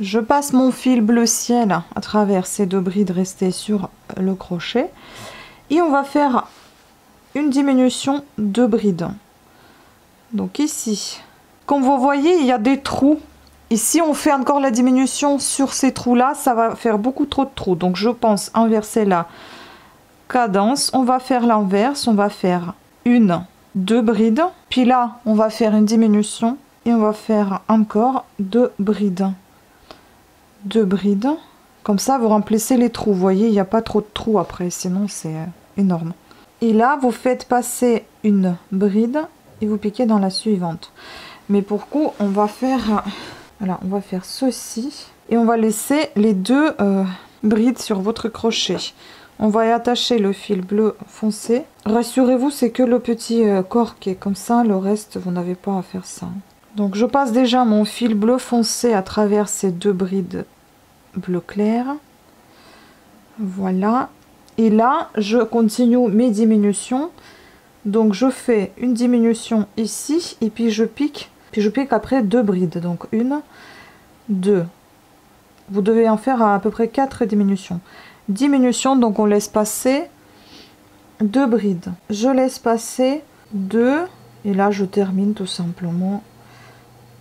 Je passe mon fil bleu ciel à travers ces deux brides restées sur le crochet et on va faire une diminution de brides. Donc ici, comme vous voyez, il y a des trous. Ici, on fait encore la diminution sur ces trous là, ça va faire beaucoup trop de trous. Donc je pense inverser la cadence, on va faire l'inverse, on va faire 1, 2 brides, puis là on va faire une diminution et on va faire encore 2 brides. 2 brides, comme ça vous remplissez les trous, vous voyez il n'y a pas trop de trous après, sinon c'est énorme. Et là vous faites passer une bride et vous piquez dans la suivante. Mais pour coup on va faire, voilà, on va faire ceci et on va laisser les 2 brides sur votre crochet. On va y attacher le fil bleu foncé. Rassurez-vous, c'est que le petit corps qui est comme ça, le reste, vous n'avez pas à faire ça. Donc je passe déjà mon fil bleu foncé à travers ces 2 brides bleu clair. Voilà. Et là, je continue mes diminutions. Donc je fais une diminution ici et puis je pique. Puis je pique après 2 brides. Donc 1, 2. Vous devez en faire à peu près 4 diminutions. Diminution, donc on laisse passer 2 brides. Je laisse passer 2 et là je termine tout simplement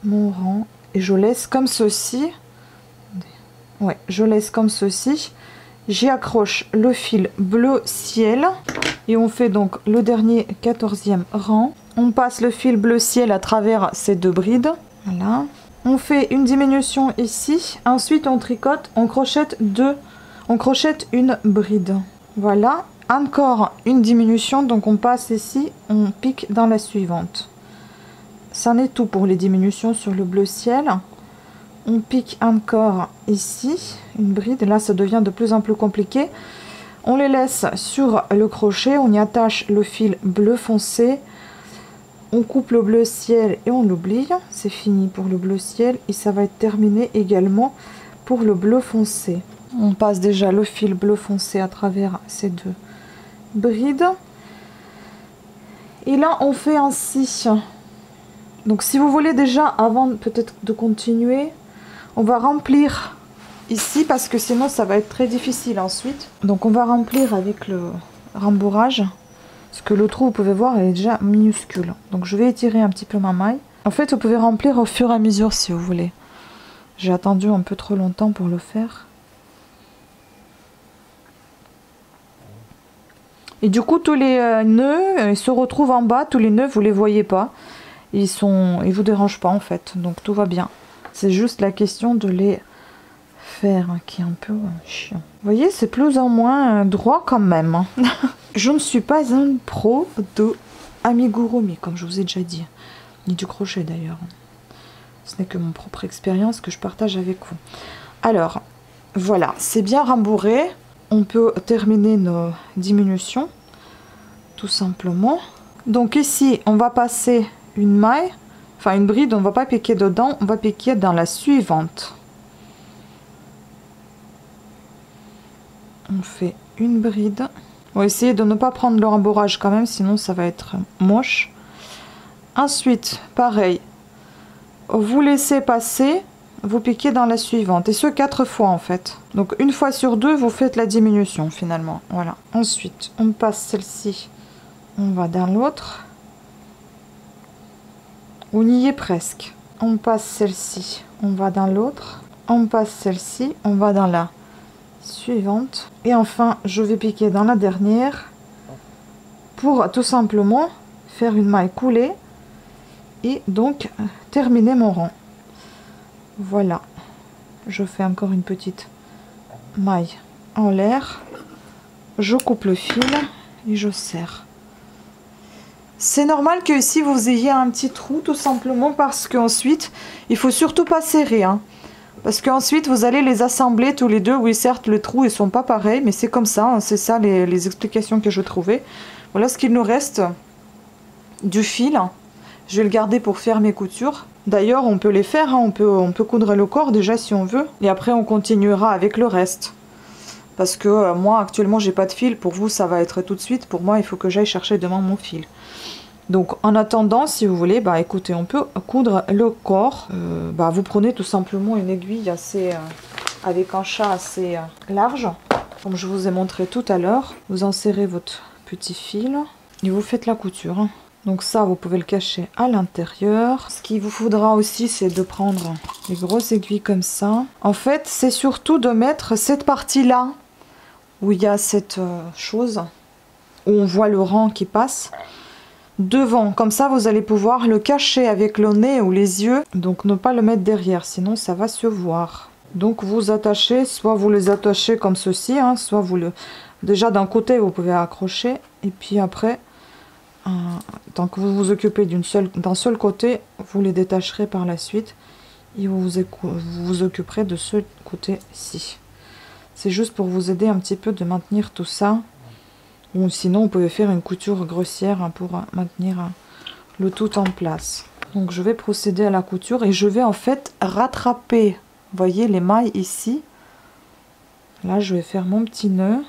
mon rang et je laisse comme ceci. Ouais, je laisse comme ceci. J'y accroche le fil bleu ciel et on fait donc le dernier 14e rang. On passe le fil bleu ciel à travers ces 2 brides. Voilà. On fait une diminution ici. Ensuite on tricote, on crochette une bride. Voilà, encore une diminution, donc on passe ici, on pique dans la suivante. Ça n'est tout pour les diminutions sur le bleu ciel. On pique encore ici, une bride, là ça devient de plus en plus compliqué. On les laisse sur le crochet, on y attache le fil bleu foncé. On coupe le bleu ciel et on l'oublie. C'est fini pour le bleu ciel et ça va être terminé également pour le bleu foncé. On passe déjà le fil bleu foncé à travers ces 2 brides. Et là, on fait ainsi. Donc, si vous voulez déjà, avant peut-être de continuer, on va remplir ici parce que sinon, ça va être très difficile ensuite. Donc, on va remplir avec le rembourrage. Parce que le trou, vous pouvez voir, est déjà minuscule. Donc, je vais étirer un petit peu ma maille. En fait, vous pouvez remplir au fur et à mesure si vous voulez. J'ai attendu un peu trop longtemps pour le faire. Et du coup, tous les nœuds se retrouvent en bas. Tous les nœuds, vous les voyez pas. Ils vous dérangent pas en fait. Donc tout va bien. C'est juste la question de les faire qui est un peu chiant. Vous voyez, c'est plus ou moins droit quand même. Je ne suis pas un pro de amigurumi, comme je vous ai déjà dit. Ni du crochet d'ailleurs. Ce n'est que mon propre expérience que je partage avec vous. Alors, voilà, c'est bien rembourré. On peut terminer nos diminutions, tout simplement. Donc ici, on va passer une maille, enfin une bride, on ne va pas piquer dedans, on va piquer dans la suivante. On fait une bride. On va essayer de ne pas prendre le rembourrage quand même, sinon ça va être moche. Ensuite, pareil, vous laissez passer, vous piquez dans la suivante. Et ce 4 fois en fait. Donc une fois sur deux, vous faites la diminution finalement. Voilà. Ensuite, on passe celle-ci, on va dans l'autre. On y est presque. On passe celle-ci, on va dans l'autre. On passe celle-ci, on va dans la suivante. Et enfin, je vais piquer dans la dernière pour tout simplement faire une maille coulée et donc terminer mon rang. Voilà. Je fais encore une petite maille en l'air. Je coupe le fil et je serre. C'est normal que ici vous ayez un petit trou, tout simplement parce qu'ensuite il faut surtout pas serrer, hein, parce qu'ensuite vous allez les assembler tous les deux. Oui, certes, les trous ils sont pas pareils, mais c'est comme ça, hein, c'est ça les explications que je trouvais. Voilà ce qu'il nous reste du fil. Je vais le garder pour faire mes coutures. D'ailleurs, on peut les faire, hein, on peut coudre le corps déjà si on veut, et après on continuera avec le reste. Parce que moi actuellement j'ai pas de fil, pour vous ça va être tout de suite, pour moi il faut que j'aille chercher demain mon fil. Donc en attendant, si vous voulez, bah écoutez, on peut coudre le corps. Vous prenez tout simplement une aiguille assez avec un chat assez large, comme je vous ai montré tout à l'heure. Vous insérez votre petit fil et vous faites la couture. Donc ça, vous pouvez le cacher à l'intérieur. Ce qu'il vous faudra aussi, c'est de prendre les grosses aiguilles comme ça. En fait, c'est surtout de mettre cette partie-là, où il y a cette chose, où on voit le rang qui passe, devant. Comme ça, vous allez pouvoir le cacher avec le nez ou les yeux. Donc ne pas le mettre derrière, sinon ça va se voir. Donc vous attachez, soit vous les attachez comme ceci, hein, soit vous le... Déjà d'un côté, vous pouvez accrocher, et puis après... tant que vous vous occupez d'un seul côté, vous les détacherez par la suite et vous vous occuperez de ce côté-ci. C'est juste pour vous aider un petit peu de maintenir tout ça. Ou sinon, vous pouvez faire une couture grossière pour maintenir le tout en place. Donc, je vais procéder à la couture et je vais en fait rattraper, vous voyez, les mailles ici. Là, je vais faire mon petit nœud.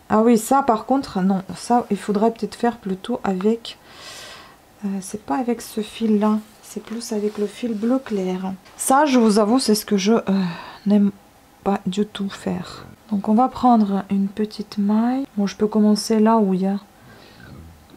Ah oui, ça par contre, non, ça il faudrait peut-être faire plutôt avec, c'est pas avec ce fil là, c'est plus avec le fil bleu clair. Ça, je vous avoue, c'est ce que je n'aime pas du tout faire. Donc on va prendre une petite maille. Bon, je peux commencer là où il y a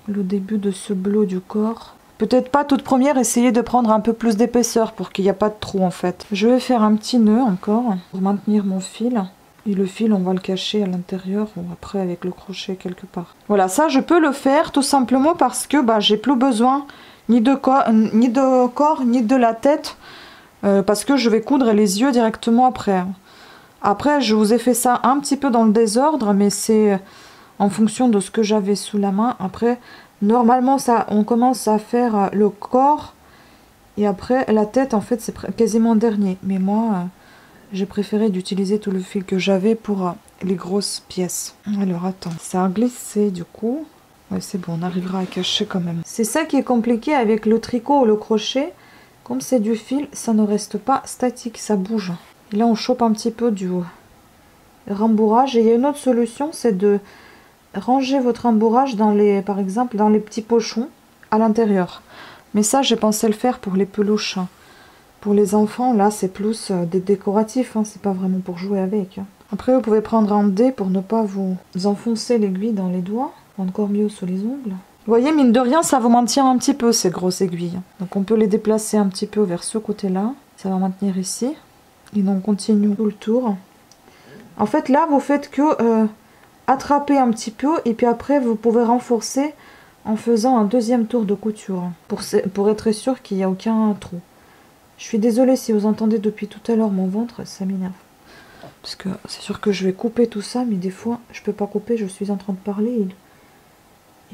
le début de ce bleu du corps. Peut-être pas toute première, essayer de prendre un peu plus d'épaisseur pour qu'il n'y a pas de trou en fait. Je vais faire un petit nœud encore pour maintenir mon fil. Et le fil, on va le cacher à l'intérieur ou après avec le crochet quelque part. Voilà, ça je peux le faire tout simplement parce que j'ai plus besoin ni de corps ni de la tête parce que je vais coudre les yeux directement après. Après, je vous ai fait ça un petit peu dans le désordre, mais c'est en fonction de ce que j'avais sous la main. Après, normalement, ça, on commence à faire le corps et après la tête, en fait, c'est quasiment dernier. Mais moi... j'ai préféré d'utiliser tout le fil que j'avais pour les grosses pièces. Alors attends, ça a glissé du coup. Ouais, c'est bon, on arrivera à cacher quand même. C'est ça qui est compliqué avec le tricot ou le crochet. Comme c'est du fil, ça ne reste pas statique, ça bouge. Et là, on chope un petit peu du rembourrage. Et il y a une autre solution, c'est de ranger votre rembourrage dans les, par exemple, dans les petits pochons à l'intérieur. Mais ça, j'ai pensé le faire pour les peluches. Pour les enfants, là, c'est plus des décoratifs, hein, c'est pas vraiment pour jouer avec. Hein. Après, vous pouvez prendre un dé pour ne pas vous enfoncer l'aiguille dans les doigts, encore mieux sous les ongles. Vous voyez, mine de rien, ça vous maintient un petit peu, ces grosses aiguilles. Donc, on peut les déplacer un petit peu vers ce côté-là. Ça va maintenir ici. Et donc, on continue tout le tour. En fait, là, vous faites que attraper un petit peu, et puis après, vous pouvez renforcer en faisant un deuxième tour de couture, pour être sûr qu'il n'y a aucun trou. Je suis désolée si vous entendez depuis tout à l'heure mon ventre, ça m'énerve. Parce que c'est sûr que je vais couper tout ça, mais des fois, je peux pas couper, je suis en train de parler.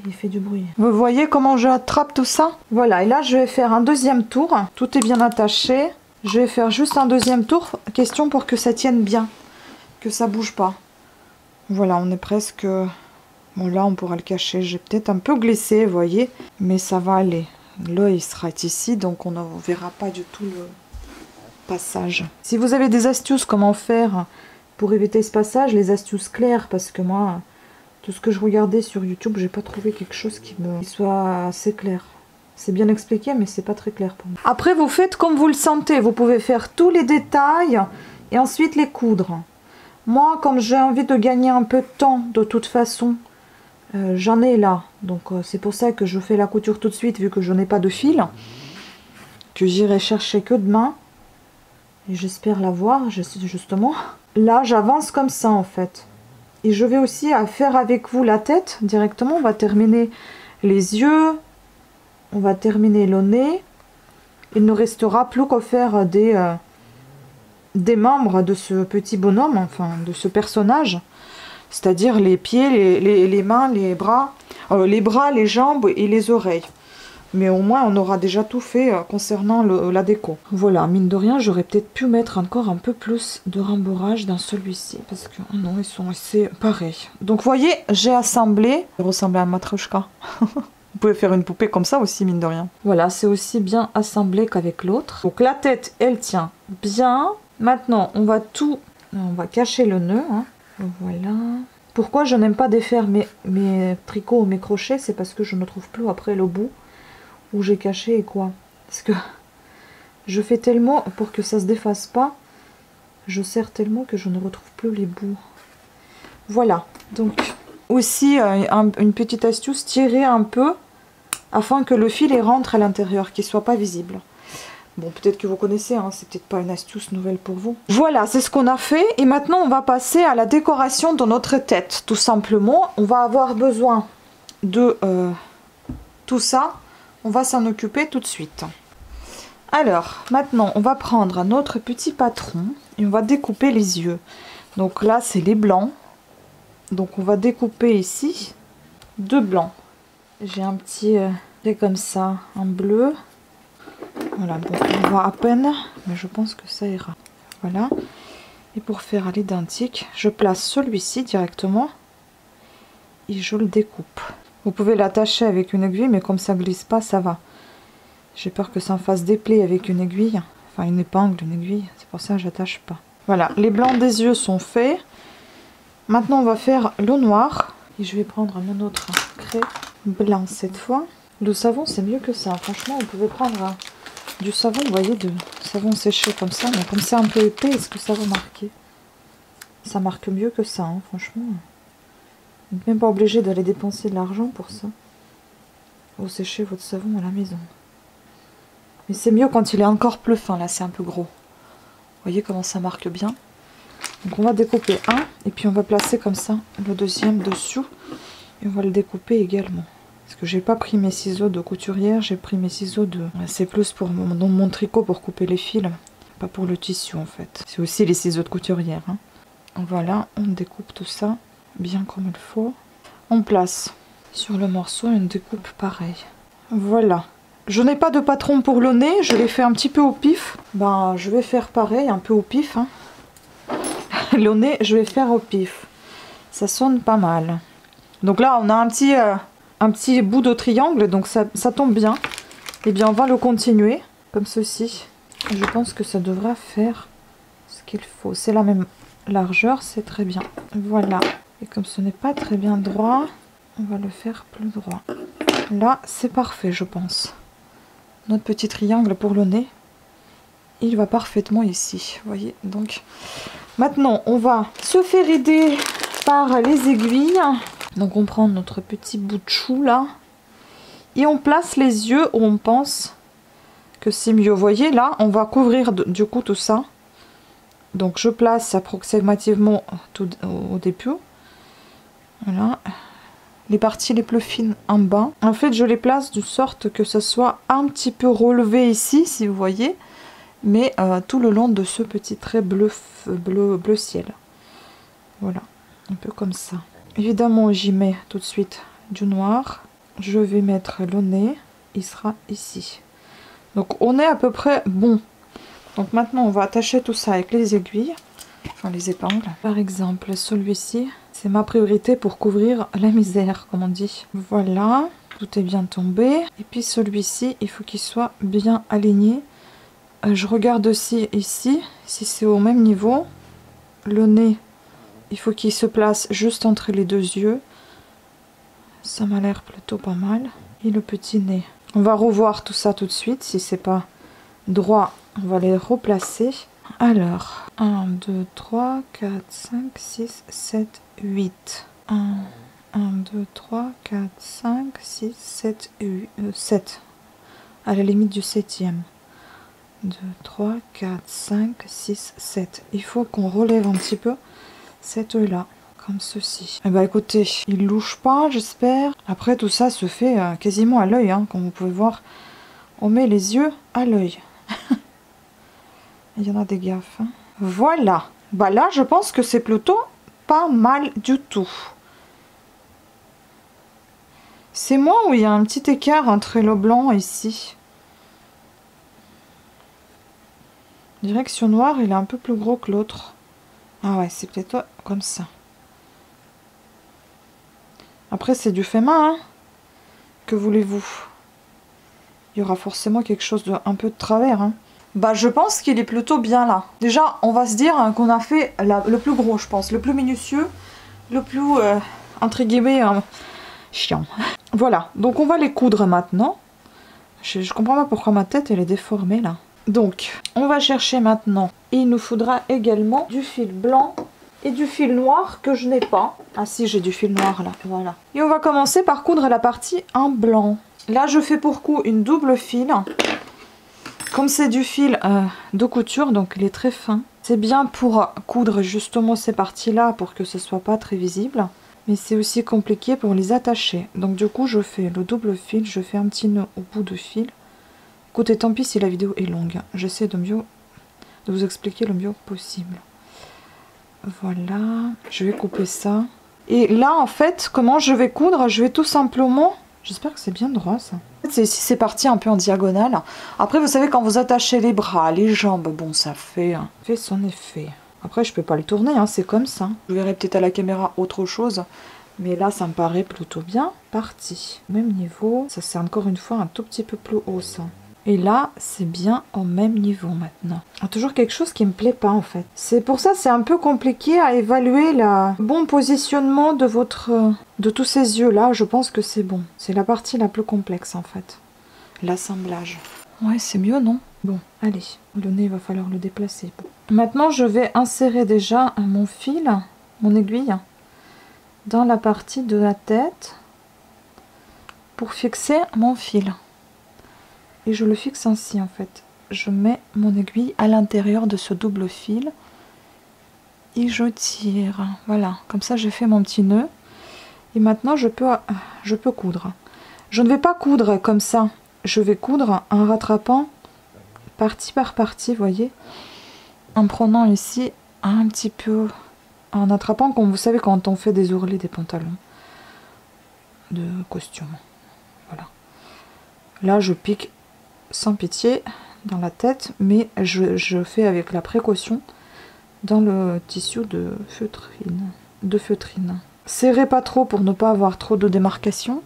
Il fait du bruit. Vous voyez comment j'attrape tout ça? Voilà, et là je vais faire un deuxième tour. Tout est bien attaché. Je vais faire juste un deuxième tour. Question pour que ça tienne bien. Que ça bouge pas. Voilà, on est presque... Bon, là on pourra le cacher. J'ai peut-être un peu glissé, vous voyez. Mais ça va aller. L'œil sera ici, donc on ne verra pas du tout le passage. Si vous avez des astuces comment faire pour éviter ce passage, les astuces claires, parce que moi... Tout ce que je regardais sur YouTube, j'ai pas trouvé quelque chose qui soit assez clair. C'est bien expliqué, mais c'est pas très clair pour moi. Après, vous faites comme vous le sentez. Vous pouvez faire tous les détails et ensuite les coudre. Moi, comme j'ai envie de gagner un peu de temps, de toute façon, j'en ai là. Donc, c'est pour ça que je fais la couture tout de suite, vu que je n'ai pas de fil. Que j'irai chercher que demain. Et j'espère l'avoir, justement. Là, j'avance comme ça, en fait. Et je vais aussi faire avec vous la tête directement. On va terminer les yeux. On va terminer le nez. Il ne restera plus qu'à faire des membres de ce petit bonhomme, enfin de ce personnage. C'est-à-dire les pieds, les mains, les bras, les jambes et les oreilles. Mais au moins, on aura déjà tout fait concernant la déco. Voilà, mine de rien, j'aurais peut-être pu mettre encore un peu plus de rembourrage dans celui-ci. Parce que, oh non, ils sont assez pareils. Donc, vous voyez, j'ai assemblé. Ça ressemble à un matryoshka. Vous pouvez faire une poupée comme ça aussi, mine de rien. Voilà, c'est aussi bien assemblé qu'avec l'autre. Donc, la tête, elle tient bien. Maintenant, on va cacher le nœud. Hein. Voilà. Pourquoi je n'aime pas défaire mes tricots ou mes crochets? C'est parce que je ne trouve plus après le bout. Où j'ai caché et quoi. Parce que je fais tellement pour que ça se défasse pas. Je serre tellement que je ne retrouve plus les bouts. Voilà. Donc aussi une petite astuce, tirer un peu afin que le fil rentre à l'intérieur, qu'il soit pas visible. Bon, peut-être que vous connaissez, hein, c'est peut-être pas une astuce nouvelle pour vous. Voilà, c'est ce qu'on a fait. Et maintenant, on va passer à la décoration de notre tête. Tout simplement, on va avoir besoin de tout ça. On va s'en occuper tout de suite. Alors, maintenant, on va prendre notre petit patron et on va découper les yeux. Donc là, c'est les blancs. Donc, on va découper ici 2 blancs. J'ai un petit comme ça, un bleu. Voilà, bon, on voit à peine, mais je pense que ça ira. Voilà. Et pour faire à l'identique, je place celui-ci directement et je le découpe. Vous pouvez l'attacher avec une aiguille, mais comme ça glisse pas, ça va. J'ai peur que ça en fasse des plaies avec une aiguille. Enfin, une épingle, une aiguille. C'est pour ça que j'attache pas. Voilà, les blancs des yeux sont faits. Maintenant, on va faire le noir. Et je vais prendre mon autre craie blanc cette fois. Le savon, c'est mieux que ça. Franchement, vous pouvez prendre du savon, vous voyez, du savon séché comme ça. Mais comme c'est un peu épais, est-ce que ça va marquer? Ça marque mieux que ça, hein, franchement. Vous n'êtes même pas obligé d'aller dépenser de l'argent pour ça. Vous séchez votre savon à la maison. Mais c'est mieux quand il est encore plus fin. Là, c'est un peu gros. Vous voyez comment ça marque bien. Donc, on va découper un. Et puis, on va placer comme ça le deuxième dessous. Et on va le découper également. Parce que j'ai pas pris mes ciseaux de couturière. J'ai pris mes ciseaux de... C'est plus pour mon tricot pour couper les fils. Pas pour le tissu, en fait. C'est aussi les ciseaux de couturière. Hein. Voilà, on découpe tout ça. Bien comme il faut. On place sur le morceau une découpe pareille. Voilà. Je n'ai pas de patron pour le nez, je l'ai fait un petit peu au pif. Ben, je vais faire pareil, un peu au pif. Hein. Le nez, je vais faire au pif. Ça sonne pas mal. Donc là, on a un petit bout de triangle, donc ça tombe bien. Et bien, on va le continuer, comme ceci. Je pense que ça devra faire ce qu'il faut. C'est la même largeur, c'est très bien. Voilà. Et comme ce n'est pas très bien droit, on va le faire plus droit. Là, c'est parfait, je pense. Notre petit triangle pour le nez, il va parfaitement ici. Vous voyez, donc... Maintenant, on va se faire aider par les aiguilles. Donc, on prend notre petit bout de chou, là. Et on place les yeux où on pense que c'est mieux. Vous voyez, là, on va couvrir du coup tout ça. Donc, je place approximativement tout au début. Voilà, les parties les plus fines en bas. En fait, je les place de sorte que ce soit un petit peu relevé ici, si vous voyez, mais tout le long de ce petit trait bleu ciel. Voilà, un peu comme ça. Évidemment, j'y mets tout de suite du noir. je vais mettre le nez, il sera ici. Donc on est à peu près bon. Donc maintenant on va attacher tout ça avec les aiguilles, enfin les épingles. Par exemple celui-ci, c'est ma priorité pour couvrir la misère comme on dit. Voilà, tout est bien tombé. Et puis celui-ci, il faut qu'il soit bien aligné. Je regarde aussi ici, si c'est au même niveau. Le nez, il faut qu'il se place juste entre les deux yeux. Ça m'a l'air plutôt pas mal. Et le petit nez. On va revoir tout ça tout de suite. Si c'est pas droit, on va les replacer. Alors, 1, 2, 3, 4, 5, 6, 7, 8. 1, 2, 3, 4, 5, 6, 7, 8, 7. À la limite du 7e. 2, 3, 4, 5, 6, 7. Il faut qu'on relève un petit peu cette œil-là, comme ceci. Et bah écoutez, il louche pas, j'espère. Après, tout ça se fait quasiment à l'œil, hein, comme vous pouvez voir. On met les yeux à l'œil. Il y en a des gaffes. Hein. Voilà. Bah là, je pense que c'est plutôt pas mal du tout. C'est moi où il y a un petit écart entre le blanc ici. Direction noire, il est un peu plus gros que l'autre. Ah ouais, c'est peut-être comme ça. Après, c'est du fait main. Hein. Que voulez-vous? Il y aura forcément quelque chose de un peu de travers. Hein. Bah, je pense qu'il est plutôt bien là. Déjà, on va se dire hein, qu'on a fait le plus gros, je pense. Le plus minutieux. Le plus, entre guillemets, chiant. Voilà, donc on va les coudre maintenant. Je comprends pas pourquoi ma tête, elle est déformée là. Donc, on va chercher maintenant. Et il nous faudra également du fil blanc et du fil noir que je n'ai pas. Ah si, j'ai du fil noir là, voilà. Et on va commencer par coudre la partie en blanc. Là, je fais pour coup une double fil. Comme c'est du fil de couture, donc il est très fin. C'est bien pour coudre justement ces parties-là pour que ce soit pas très visible. Mais c'est aussi compliqué pour les attacher. Donc du coup, je fais le double fil, je fais un petit nœud au bout de fil. Écoutez, tant pis si la vidéo est longue. J'essaie de vous expliquer le mieux possible. Voilà, je vais couper ça. Et là, en fait, comment je vais coudre? Je vais tout simplement... J'espère que c'est bien droit, ça. Ici, c'est parti un peu en diagonale. Après, vous savez, quand vous attachez les bras, les jambes, bon, ça fait son effet. Après, je peux pas le tourner, hein, c'est comme ça. Je verrai peut-être à la caméra autre chose. Mais là, ça me paraît plutôt bien parti. Même niveau, ça c'est encore une fois un tout petit peu plus haut, ça. Et là, c'est bien au même niveau maintenant. Il y a toujours quelque chose qui me plaît pas en fait. C'est pour ça c'est un peu compliqué à évaluer le bon positionnement de tous ces yeux là. Je pense que c'est bon. C'est la partie la plus complexe en fait. L'assemblage. Ouais, c'est mieux non? Bon, allez. Le nez, il va falloir le déplacer. Maintenant, je vais insérer déjà mon fil, mon aiguille, dans la partie de la tête pour fixer mon fil. Et je le fixe ainsi en fait. Je mets mon aiguille à l'intérieur de ce double fil et je tire. Voilà, comme ça j'ai fait mon petit nœud. Et maintenant je peux coudre. Je ne vais pas coudre comme ça. Je vais coudre en rattrapant partie par partie, vous voyez. En prenant ici un petit peu, en attrapant, comme vous savez quand on fait des ourlets des pantalons de costume. Voilà. Là je pique sans pitié dans la tête, mais je fais avec la précaution dans le tissu de feutrine. Serrez pas trop pour ne pas avoir trop de démarcation.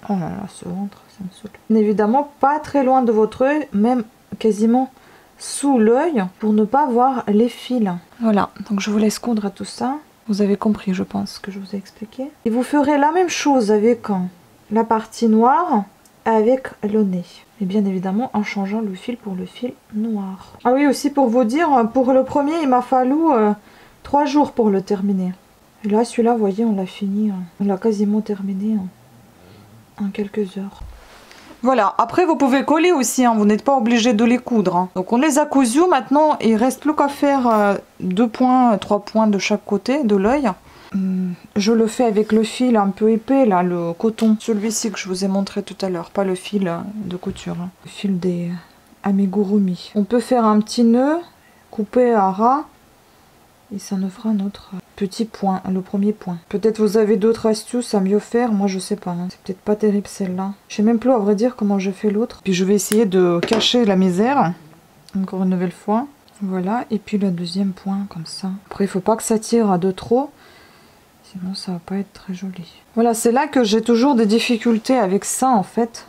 Oh là là, ce ventre, ça me saoule. Évidemment, pas très loin de votre œil, même quasiment sous l'œil, pour ne pas voir les fils. Voilà, donc je vous laisse coudre à tout ça. Vous avez compris, je pense, que je vous ai expliqué. Et vous ferez la même chose avec la partie noire, avec le nez. Et bien évidemment en changeant le fil pour le fil noir. Ah oui, aussi pour vous dire, pour le premier il m'a fallu 3 jours pour le terminer. Et là celui-là, vous voyez, on l'a fini, on l'a quasiment terminé en quelques heures. Voilà, après vous pouvez coller aussi, hein, vous n'êtes pas obligé de les coudre. Hein. Donc on les a cousus, maintenant il reste plus qu'à faire 2 points, 3 points de chaque côté de l'œil. Je le fais avec le fil un peu épais là, le coton, celui-ci que je vous ai montré tout à l'heure, pas le fil de couture, hein. Le fil des amigurumi. On peut faire un petit nœud, couper à ras Et ça nous fera notre petit point, le premier point. Peut-être vous avez d'autres astuces à mieux faire, moi je sais pas. Hein. C'est peut-être pas terrible celle-là. Je sais même plus à vrai dire comment j'ai fait l'autre. Puis je vais essayer de cacher la misère, encore une nouvelle fois. Voilà, et puis le deuxième point comme ça. Après il faut pas que ça tire de trop, sinon ça va pas être très joli. Voilà, c'est là que j'ai toujours des difficultés avec ça en fait.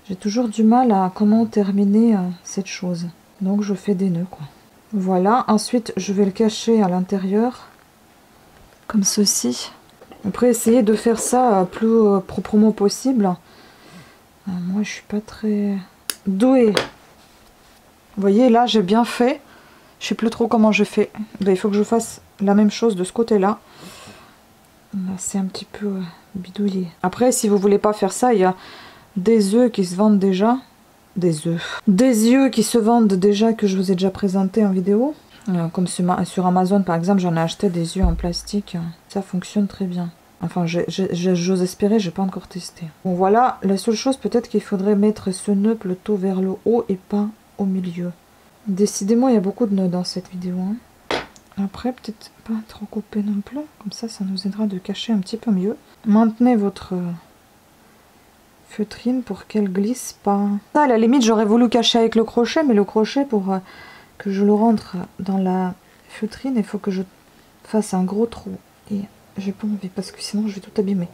J'ai toujours du mal à comment terminer cette chose. Donc je fais des nœuds quoi. Voilà, ensuite je vais le cacher à l'intérieur, comme ceci. Après essayer de faire ça plus proprement possible. Moi je suis pas très douée. Vous voyez là j'ai bien fait. Je sais plus trop comment j'ai fait. Ben, il faut que je fasse la même chose de ce côté là. Là c'est un petit peu bidouillé. Après si vous voulez pas faire ça, il y a des œufs qui se vendent déjà. Des yeux qui se vendent déjà, que je vous ai déjà présenté en vidéo. Comme sur Amazon par exemple, j'en ai acheté des yeux en plastique. Ça fonctionne très bien. Enfin, j'ose espérer, j'ai pas encore testé. Bon voilà, la seule chose peut-être qu'il faudrait mettre ce nœud plutôt vers le haut et pas au milieu. Décidément, il y a beaucoup de nœuds dans cette vidéo. Hein. Après, peut-être pas trop couper non plus. Comme ça nous aidera de cacher un petit peu mieux. Maintenez votre feutrine pour qu'elle glisse pas. Ça, à la limite, j'aurais voulu cacher avec le crochet, mais le crochet, pour que je le rentre dans la feutrine, il faut que je fasse un gros trou. Et j'ai pas envie, parce que sinon je vais tout abîmer.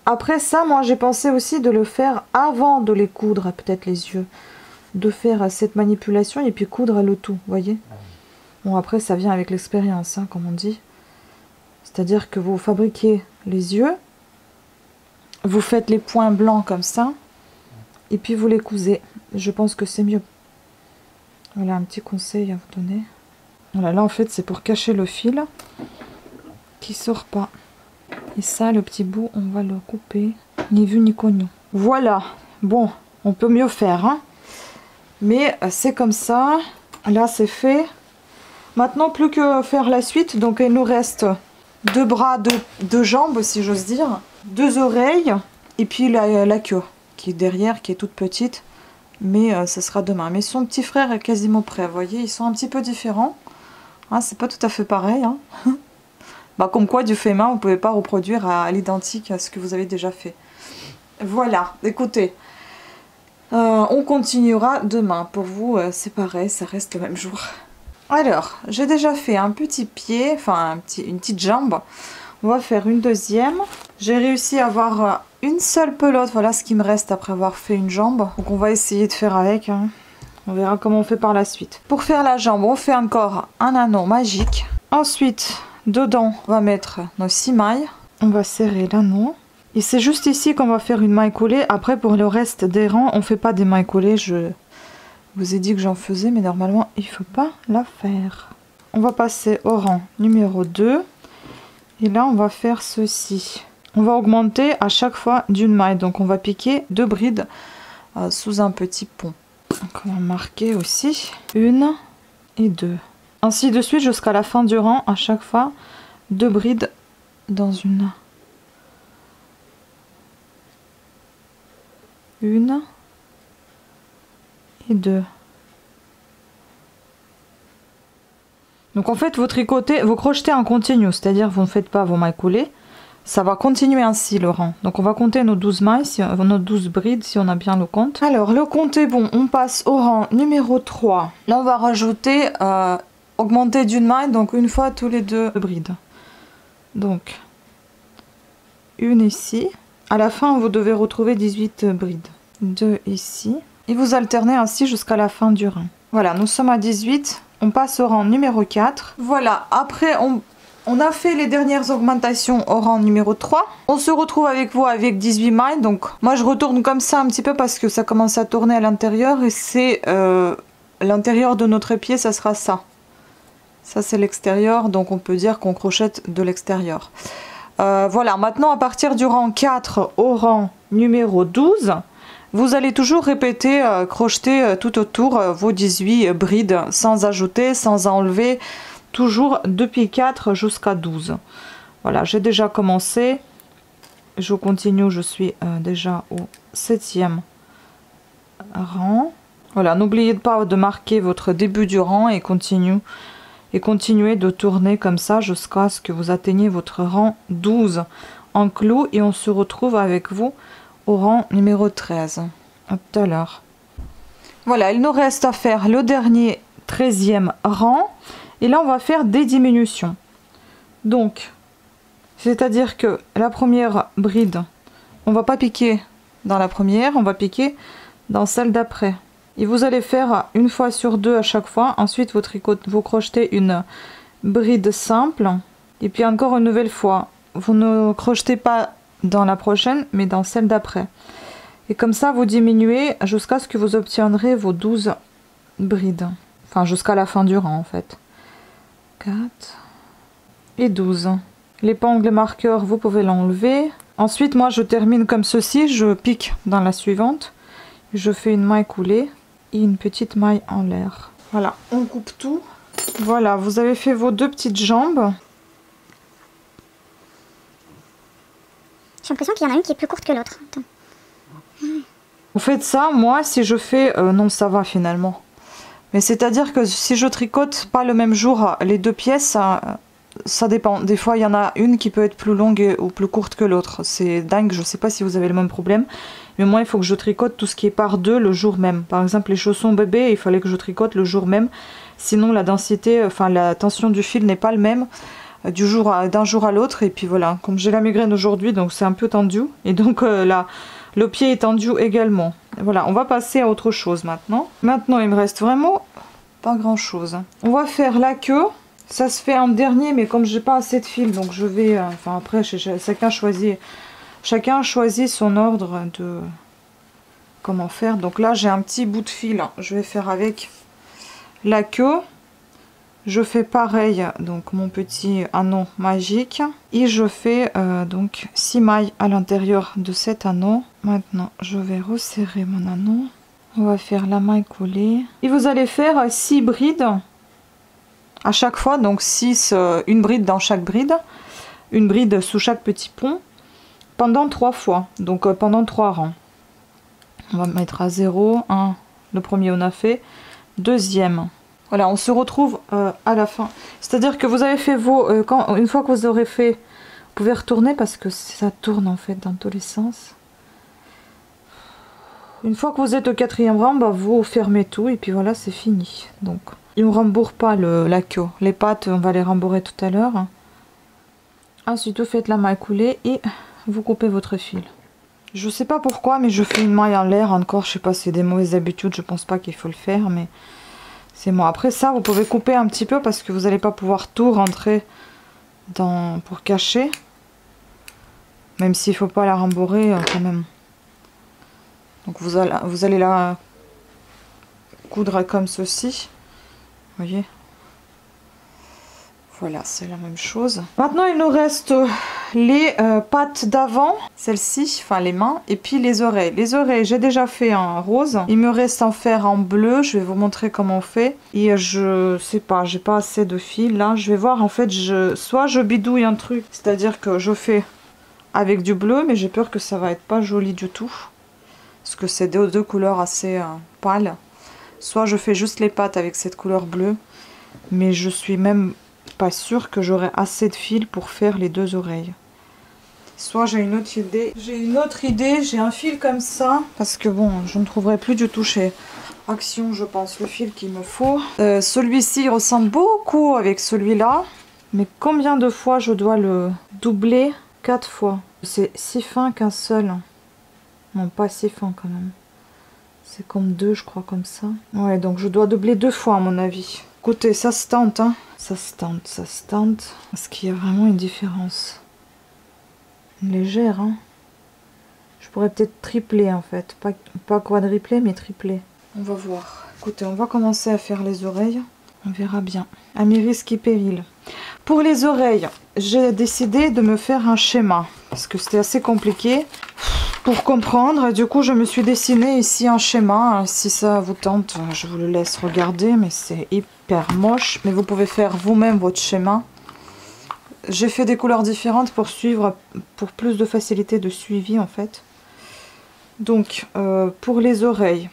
Après ça, moi j'ai pensé aussi de le faire avant de les coudre, peut-être les yeux. De faire cette manipulation et puis coudre le tout, voyez. Bon, après ça vient avec l'expérience, hein, comme on dit. C'est-à-dire que vous fabriquez les yeux, vous faites les points blancs comme ça, et puis vous les cousez. Je pense que c'est mieux. Voilà un petit conseil à vous donner. Voilà, là en fait c'est pour cacher le fil qui sort pas. Et ça, le petit bout, on va le couper. Ni vu ni connu. Voilà. Bon, on peut mieux faire, hein. Mais c'est comme ça. Là c'est fait. Maintenant plus que faire la suite. Donc il nous reste 2 bras, 2 jambes si j'ose dire. 2 oreilles et puis la queue qui est derrière, qui est toute petite, mais ça sera demain. Mais son petit frère est quasiment prêt, vous voyez, ils sont un petit peu différents, hein, c'est pas tout à fait pareil, hein. Bah, comme quoi du fait main, vous pouvez pas reproduire à l'identique à ce que vous avez déjà fait. Voilà, écoutez, on continuera demain. Pour vous, c'est pareil, ça reste le même jour. Alors, j'ai déjà fait un petit pied, enfin une petite jambe. On va faire une deuxième. J'ai réussi à avoir une seule pelote. Voilà ce qui me reste après avoir fait une jambe. Donc on va essayer de faire avec. Hein. On verra comment on fait par la suite. Pour faire la jambe, on fait encore un anneau magique. Ensuite, dedans, on va mettre nos 6 mailles. On va serrer l'anneau. Et c'est juste ici qu'on va faire une maille coulée. Après, pour le reste des rangs, on ne fait pas des mailles coulées. Je vous ai dit que j'en faisais, mais normalement, il ne faut pas la faire. On va passer au rang numéro 2. Et là, on va faire ceci. On va augmenter à chaque fois d'une maille. Donc, on va piquer 2 brides sous un petit pont. Donc, on va marquer aussi 1 et 2. Ainsi de suite jusqu'à la fin du rang. À chaque fois, 2 brides dans une. 1 et 2. Donc en fait, vous tricotez, vous crochetez en continu, c'est-à-dire vous ne faites pas vos mailles coulées. Ça va continuer ainsi le rang. Donc on va compter nos 12 mailles, nos 12 brides si on a bien le compte. Alors le compte est bon, on passe au rang numéro 3. Là on va rajouter, augmenter d'une maille, donc une fois tous les 2 brides. Donc, une ici. À la fin, vous devez retrouver 18 brides. 2 ici. Et vous alternez ainsi jusqu'à la fin du rang. Voilà, nous sommes à 18. On passe au rang numéro 4. Voilà, après on a fait les dernières augmentations au rang numéro 3. On se retrouve avec vous avec 18 mailles. Donc moi je retourne comme ça un petit peu parce que ça commence à tourner à l'intérieur. Et c'est l'intérieur de notre pied, ça sera ça. Ça c'est l'extérieur, donc on peut dire qu'on crochette de l'extérieur. Voilà, maintenant à partir du rang 4 au rang numéro 12, vous allez toujours répéter, crocheter tout autour vos 18 brides, sans ajouter, sans enlever, toujours depuis 4 jusqu'à 12. Voilà, j'ai déjà commencé, je continue, je suis déjà au 7e rang. Voilà, n'oubliez pas de marquer votre début du rang et continue Et continuez de tourner comme ça jusqu'à ce que vous atteigniez votre rang 12 en clou. Et on se retrouve avec vous au rang numéro 13. À tout à l'heure. Voilà, il nous reste à faire le dernier 13e rang. Et là, on va faire des diminutions. Donc, c'est-à-dire que la première bride, on va pas piquer dans la première, on va piquer dans celle d'après. Et vous allez faire une fois sur deux à chaque fois. Ensuite, vous crochetez une bride simple. Et puis encore une nouvelle fois, vous ne crochetez pas dans la prochaine, mais dans celle d'après. Et comme ça, vous diminuez jusqu'à ce que vous obtiendrez vos 12 brides. Enfin, jusqu'à la fin du rang, en fait. 4 et 12. L'épingle marqueur, vous pouvez l'enlever. Ensuite, moi, je termine comme ceci. Je pique dans la suivante. Je fais une maille coulée et une petite maille en l'air. Voilà, on coupe tout. Voilà, vous avez fait vos deux petites jambes. J'ai l'impression qu'il y en a une qui est plus courte que l'autre. Vous faites ça, moi, si je fais... non, ça va finalement. Mais c'est-à-dire que si je tricote pas le même jour les deux pièces, ça dépend. Des fois, il y en a une qui peut être plus longue ou plus courte que l'autre. C'est dingue, je sais pas si vous avez le même problème. Mais moi, il faut que je tricote tout ce qui est par deux le jour même. Par exemple, les chaussons bébé, il fallait que je tricote le jour même. Sinon, la densité, enfin la tension du fil n'est pas le même d'un jour à l'autre. Et puis voilà, comme j'ai la migraine aujourd'hui, donc c'est un peu tendu. Et donc là, le pied est tendu également. Voilà, on va passer à autre chose maintenant. Maintenant, il me reste vraiment pas grand-chose. On va faire la queue. Ça se fait en dernier, mais comme j'ai pas assez de fil, donc je vais... enfin après, chacun choisit son ordre de comment faire. Donc là, j'ai un petit bout de fil. Je vais faire avec la queue. Je fais pareil, donc mon petit anneau magique. Et je fais donc 6 mailles à l'intérieur de cet anneau. Maintenant, je vais resserrer mon anneau. On va faire la maille coulée. Et vous allez faire 6 brides à chaque fois. Donc 6, une bride dans chaque bride. Une bride sous chaque petit pont. Pendant 3 fois. Donc pendant 3 rangs. On va mettre à 0. 1, le premier on a fait. Deuxième. Voilà, on se retrouve à la fin. C'est-à-dire que vous avez fait vos... une fois que vous aurez fait, vous pouvez retourner parce que ça tourne en fait dans tous les sens. Une fois que vous êtes au 4e rang, bah, vous fermez tout et puis voilà, c'est fini. Donc, il ne rembourre pas la queue. Les pattes, on va les rembourrer tout à l'heure. Ensuite, vous faites la maille coulée et vous coupez votre fil. Je sais pas pourquoi, mais je fais une maille en l'air encore. Je sais pas, c'est des mauvaises habitudes. Je pense pas qu'il faut le faire, mais... c'est moi. Après ça, vous pouvez couper un petit peu parce que vous n'allez pas pouvoir tout rentrer pour cacher. Même s'il ne faut pas la rembourrer quand même. Donc vous allez la coudre comme ceci. Vous voyez? Voilà, c'est la même chose. Maintenant, il nous reste les pattes d'avant, celles-ci, enfin les mains, et puis les oreilles. Les oreilles, j'ai déjà fait en rose. Il me reste en faire en bleu. Je vais vous montrer comment on fait. Et je sais pas, j'ai pas assez de fil là. Je vais voir, en fait, soit je bidouille un truc, c'est-à-dire que je fais avec du bleu, mais j'ai peur que ça va être pas joli du tout. Parce que c'est deux couleurs assez pâles. Soit je fais juste les pattes avec cette couleur bleue, mais je suis même... pas sûre que j'aurai assez de fil pour faire les deux oreilles. Soit j'ai une autre idée. J'ai un fil comme ça. Parce que bon, je ne trouverai plus du tout chez Action, je pense, le fil qu'il me faut. Celui-ci ressemble beaucoup avec celui-là. Mais combien de fois je dois le doubler? 4 fois. C'est si fin qu'un seul. Non, pas si fin quand même. C'est comme 2, je crois, comme ça. Ouais, donc je dois doubler 2 fois à mon avis. Écoutez, ça se tente, hein. Ça se tente, ça se tente. Parce qu'il y a vraiment une différence. Une légère, hein. Je pourrais peut-être tripler, en fait. Pas quadrupler, mais tripler. On va voir. Écoutez, on va commencer à faire les oreilles. On verra bien. À mes risques et périls. Pour les oreilles, j'ai décidé de me faire un schéma. Parce que c'était assez compliqué pour comprendre. Du coup, je me suis dessiné ici un schéma. Si ça vous tente, je vous le laisse regarder. Mais c'est hyper moche. Mais vous pouvez faire vous-même votre schéma. J'ai fait des couleurs différentes pour suivre, pour plus de facilité de suivi en fait. Donc, pour les oreilles,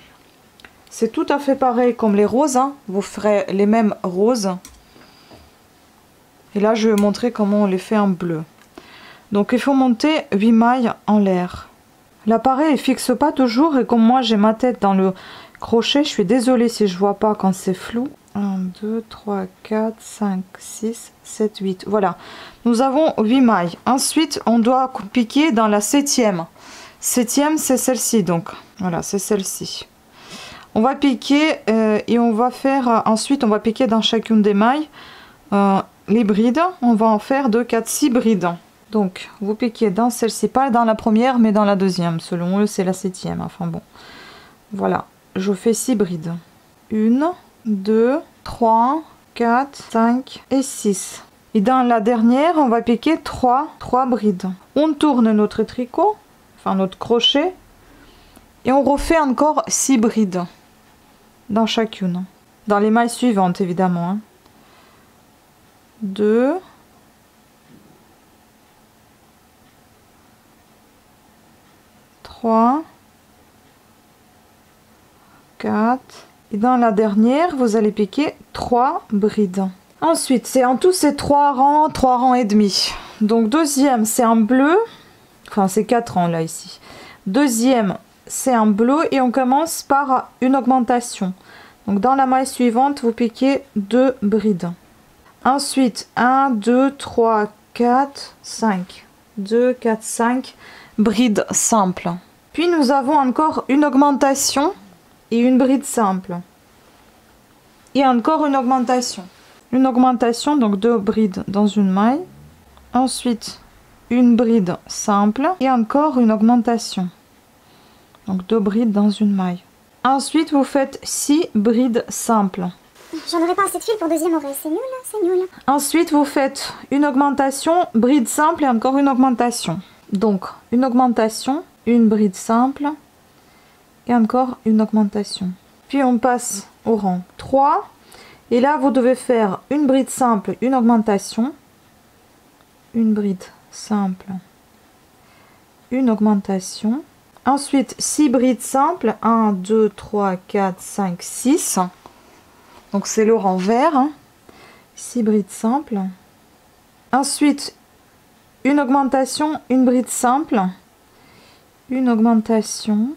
c'est tout à fait pareil comme les roses. Hein. Vous ferez les mêmes roses. Et là, je vais montrer comment on les fait en bleu. Donc, il faut monter 8 mailles en l'air. L'appareil ne fixe pas toujours et comme moi, j'ai ma tête dans le crochet, je suis désolée si je vois pas quand c'est flou. 1, 2, 3, 4, 5, 6, 7, 8. Voilà. Nous avons 8 mailles. Ensuite, on doit piquer dans la 7e. 7e, c'est celle-ci. Donc, voilà, c'est celle-ci. On va piquer et on va faire... ensuite, on va piquer dans chacune des mailles. Les brides, on va en faire 2, 4, 6 brides. Donc, vous piquez dans celle-ci, pas dans la première, mais dans la deuxième. Selon eux, c'est la 7e. Enfin bon. Voilà. Je fais 6 brides. 1, 2, 3, 4, 5 et 6. Et dans la dernière, on va piquer 3 brides. On tourne notre tricot, enfin notre crochet, et on refait encore 6 brides dans chacune. Dans les mailles suivantes, évidemment. Hein. 2, 3, 4. Et dans la dernière, vous allez piquer 3 brides. Ensuite, c'est en tout c'est 3 rangs et demi. Donc deuxième, c'est en bleu. Enfin, c'est 4 rangs là ici. Deuxième, c'est en bleu et on commence par une augmentation. Donc dans la maille suivante, vous piquez 2 brides. Ensuite, 1, 2, 3, 4, 5. 2, 4, 5 brides simples. Puis nous avons encore une augmentation et une bride simple. Et encore une augmentation. Une augmentation, donc 2 brides dans une maille. Ensuite, une bride simple et encore une augmentation. Donc 2 brides dans une maille. Ensuite, vous faites 6 brides simples. J'en aurais pas assez de fil pour deuxième oreille, c'est nul, c'est nul. Ensuite, vous faites une augmentation, bride simple et encore une augmentation. Donc, une augmentation, une bride simple et encore une augmentation. Puis on passe au rang 3. Et là, vous devez faire une bride simple, une augmentation, une bride simple, une augmentation. Ensuite, 6 brides simples, 1, 2, 3, 4, 5, 6. Donc c'est le rang vert. 6 brides simples. Ensuite, une augmentation, une bride simple, une augmentation,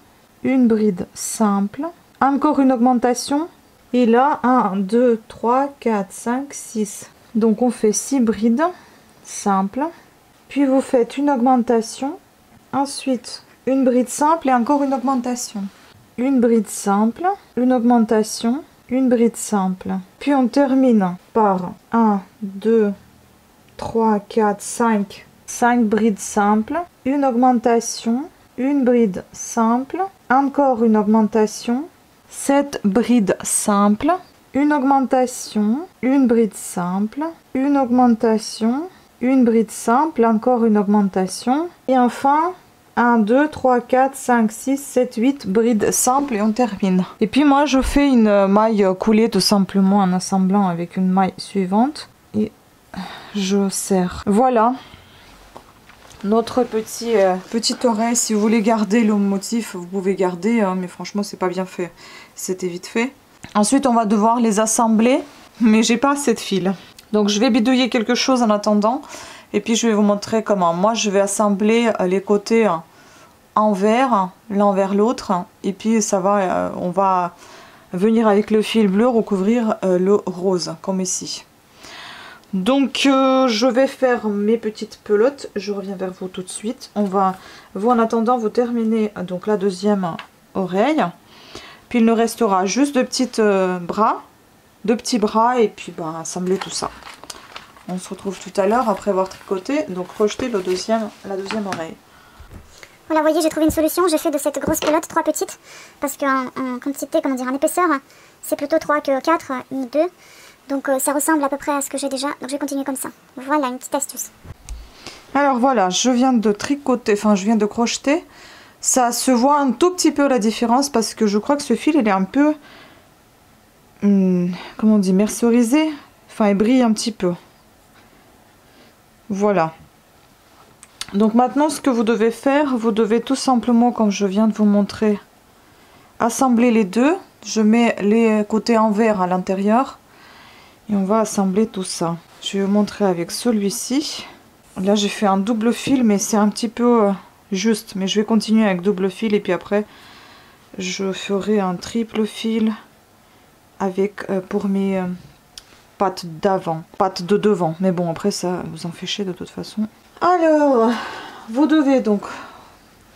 une bride simple, encore une augmentation. Et là, 1, 2, 3, 4, 5, 6. Donc on fait 6 brides simples. Puis vous faites une augmentation. Ensuite, une bride simple et encore une augmentation. Une bride simple, une augmentation, une bride simple. Puis on termine par 1, 2, 3, 4, 5. 5 brides simples, une augmentation, une bride simple, encore une augmentation, 7 brides simples, une augmentation, une bride simple, une augmentation, une bride simple, encore une augmentation, et enfin 1, 2, 3, 4, 5, 6, 7, 8 brides simples et on termine. Et puis moi je fais une maille coulée tout simplement en assemblant avec une maille suivante et je serre. Voilà. Notre petite oreille, si vous voulez garder le motif, vous pouvez garder, hein, mais franchement c'est pas bien fait, c'était vite fait. Ensuite on va devoir les assembler, mais j'ai pas assez de fil. Donc je vais bidouiller quelque chose en attendant, et puis je vais vous montrer comment. Moi je vais assembler les côtés en vert, l'un vers l'autre, et puis ça va, on va venir avec le fil bleu recouvrir le rose, comme ici. Donc je vais faire mes petites pelotes, je reviens vers vous tout de suite. On va, vous en attendant, vous terminez donc la deuxième oreille. Puis il nous restera juste deux petits bras et puis ben, assembler tout ça. On se retrouve tout à l'heure après avoir tricoté, donc rejeter la deuxième oreille. Voilà, vous voyez, j'ai trouvé une solution, j'ai fait de cette grosse pelote 3 petites, parce qu'en quantité, comment dire, en épaisseur, c'est plutôt 3 que 4, ni 2. Donc ça ressemble à peu près à ce que j'ai déjà, donc je vais continuer comme ça. Voilà une petite astuce. Alors voilà, je viens de tricoter, enfin je viens de crocheter. Ça se voit un tout petit peu la différence parce que je crois que ce fil il est un peu, comment on dit, mercerisé. Enfin il brille un petit peu. Voilà. Donc maintenant ce que vous devez faire, vous devez tout simplement, comme je viens de vous montrer, assembler les deux. Je mets les côtés en vert à l'intérieur. Et on va assembler tout ça. Je vais vous montrer avec celui-ci. Là j'ai fait un double fil mais c'est un petit peu juste. Mais je vais continuer avec double fil et puis après je ferai un triple fil avec pour mes pattes d'avant, pattes de devant. Mais bon après ça vous en fait chier de toute façon. Alors vous devez donc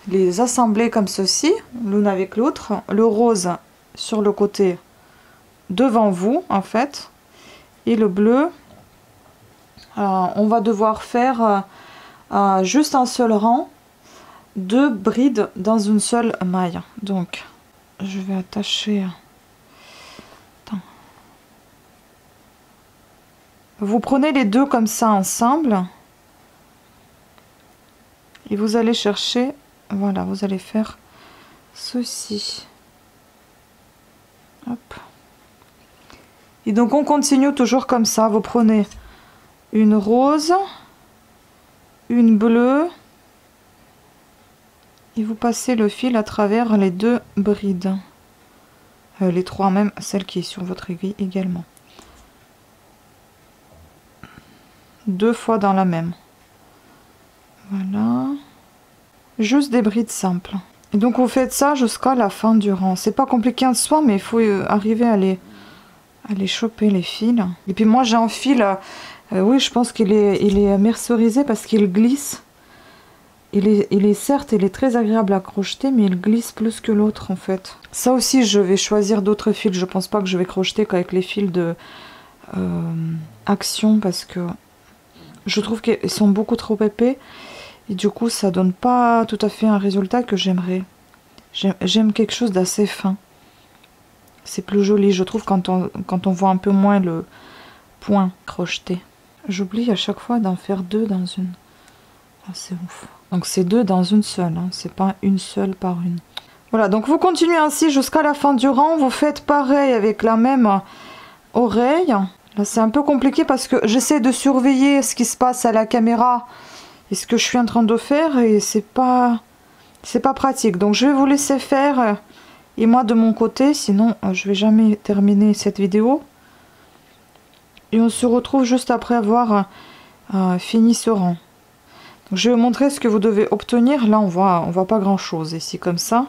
les assembler comme ceci, l'une avec l'autre. Le rose sur le côté devant vous en fait. Et le bleu, on va devoir faire juste un seul rang, 2 brides dans une seule maille. Donc, je vais attacher. Attends. Vous prenez les deux comme ça ensemble. Et vous allez chercher, voilà, vous allez faire ceci. Hop. Et donc on continue toujours comme ça. Vous prenez une rose, une bleue et vous passez le fil à travers les 2 brides. Les 3 même, celle qui est sur votre aiguille également. 2 fois dans la même. Voilà. Juste des brides simples. Et donc vous faites ça jusqu'à la fin du rang. C'est pas compliqué en soi, mais il faut arriver à les choper les fils. Et puis moi j'ai un fil, oui je pense qu'il est mercerisé parce qu'il glisse. Il est certes il est très agréable à crocheter mais il glisse plus que l'autre en fait. Ça aussi je vais choisir d'autres fils, je pense pas que je vais crocheter qu'avec les fils de Action parce que je trouve qu'ils sont beaucoup trop épais et du coup ça donne pas tout à fait un résultat que j'aimerais. J'aime quelque chose d'assez fin. C'est plus joli, je trouve, quand on voit un peu moins le point crocheté. J'oublie à chaque fois d'en faire 2 dans une. Ah, c'est ouf. Donc c'est 2 dans une seule, hein. C'est pas une seule par une. Voilà, donc vous continuez ainsi jusqu'à la fin du rang. Vous faites pareil avec la même oreille. Là c'est un peu compliqué parce que j'essaie de surveiller ce qui se passe à la caméra et ce que je suis en train de faire et c'est pas pratique. Donc je vais vous laisser faire. Et moi de mon côté, sinon je vais jamais terminer cette vidéo. Et on se retrouve juste après avoir fini ce rang. Donc, je vais vous montrer ce que vous devez obtenir. Là on voit pas grand chose ici comme ça.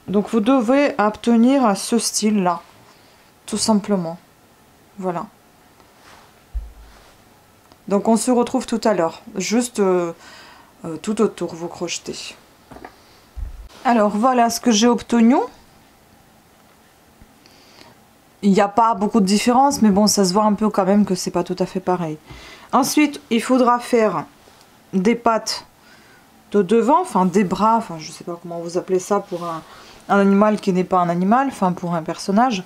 Donc vous devez obtenir ce style là. Tout simplement. Voilà. Donc on se retrouve tout à l'heure. Juste tout autour vous crochetez. Alors voilà ce que j'ai obtenu. Il n'y a pas beaucoup de différence, mais bon, ça se voit un peu quand même que c'est pas tout à fait pareil. Ensuite, il faudra faire des pattes de devant, enfin des bras, enfin je sais pas comment vous appelez ça pour un animal qui n'est pas un animal, enfin pour un personnage.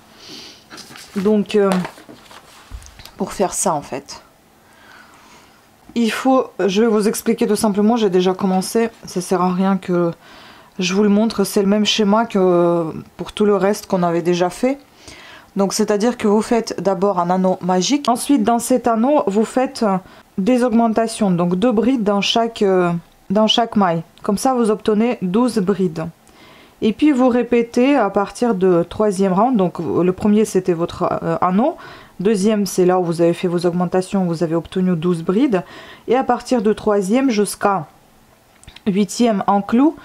Donc, pour faire ça en fait, il faut, je vais vous expliquer tout simplement, j'ai déjà commencé, ça sert à rien que je vous le montre, c'est le même schéma que pour tout le reste qu'on avait déjà fait. Donc c'est à dire que vous faites d'abord un anneau magique, ensuite dans cet anneau vous faites des augmentations, donc 2 brides dans chaque maille, comme ça vous obtenez 12 brides. Et puis vous répétez à partir de 3e rang, donc le premier c'était votre anneau, deuxième c'est là où vous avez fait vos augmentations, vous avez obtenu 12 brides, et à partir de 3e jusqu'à 8e en clou,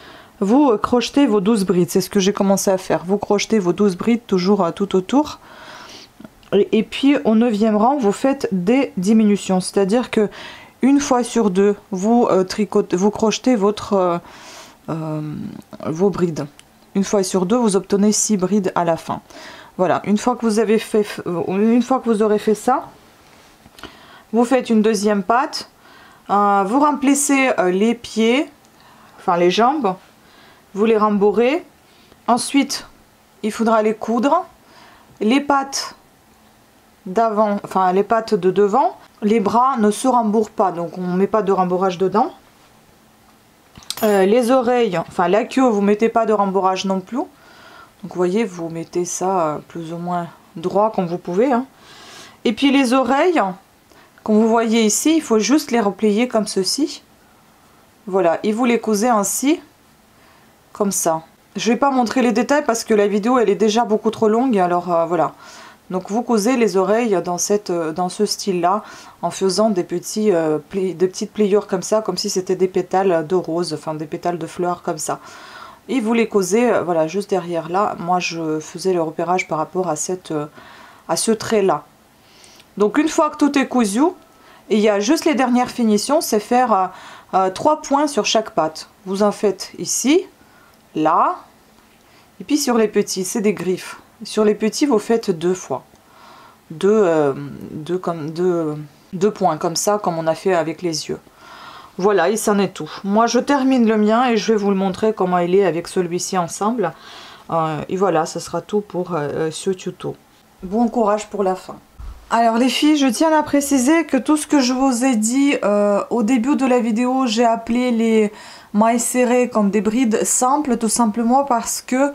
vous crochetez vos 12 brides, c'est ce que j'ai commencé à faire. Vous crochetez vos 12 brides toujours tout autour. Et puis au 9e rang, vous faites des diminutions. C'est-à-dire que une fois sur 2, vous crochetez vos brides. Une fois sur 2, vous obtenez 6 brides à la fin. Voilà, une fois que vous aurez fait ça, vous faites une deuxième patte. Vous remplissez les pieds, enfin les jambes. Vous les rembourrez. Ensuite, il faudra les coudre. Les pattes d'avant, enfin les pattes de devant, les bras ne se rembourrent pas, donc on ne met pas de rembourrage dedans. Les oreilles, enfin la queue, vous ne mettez pas de rembourrage non plus. Donc vous voyez, vous mettez ça plus ou moins droit comme vous pouvez. Hein. Et puis les oreilles, comme vous voyez ici, il faut juste les replier comme ceci. Voilà, et vous les cousez ainsi. Comme ça. Je vais pas montrer les détails parce que la vidéo elle est déjà beaucoup trop longue, alors voilà. Donc vous cousez les oreilles dans ce style-là, en faisant des petites pliures comme ça, comme si c'était des pétales de rose, enfin des pétales de fleurs comme ça. Et vous les causez, voilà, juste derrière là. Moi, je faisais le repérage par rapport à ce trait-là. Donc une fois que tout est cousu, il y a juste les dernières finitions, c'est faire 3 points sur chaque patte. Vous en faites ici, là, et puis sur les petits, c'est des griffes. Sur les petits, vous faites 2 fois. 2 points comme ça, comme on a fait avec les yeux. Voilà, et c'en est tout. Moi, je termine le mien et je vais vous le montrer comment il est avec celui-ci ensemble. Et voilà, ce sera tout pour ce tuto. Bon courage pour la fin. Alors les filles, je tiens à préciser que tout ce que je vous ai dit au début de la vidéo, j'ai appelé les mailles serrées comme des brides simples, tout simplement parce que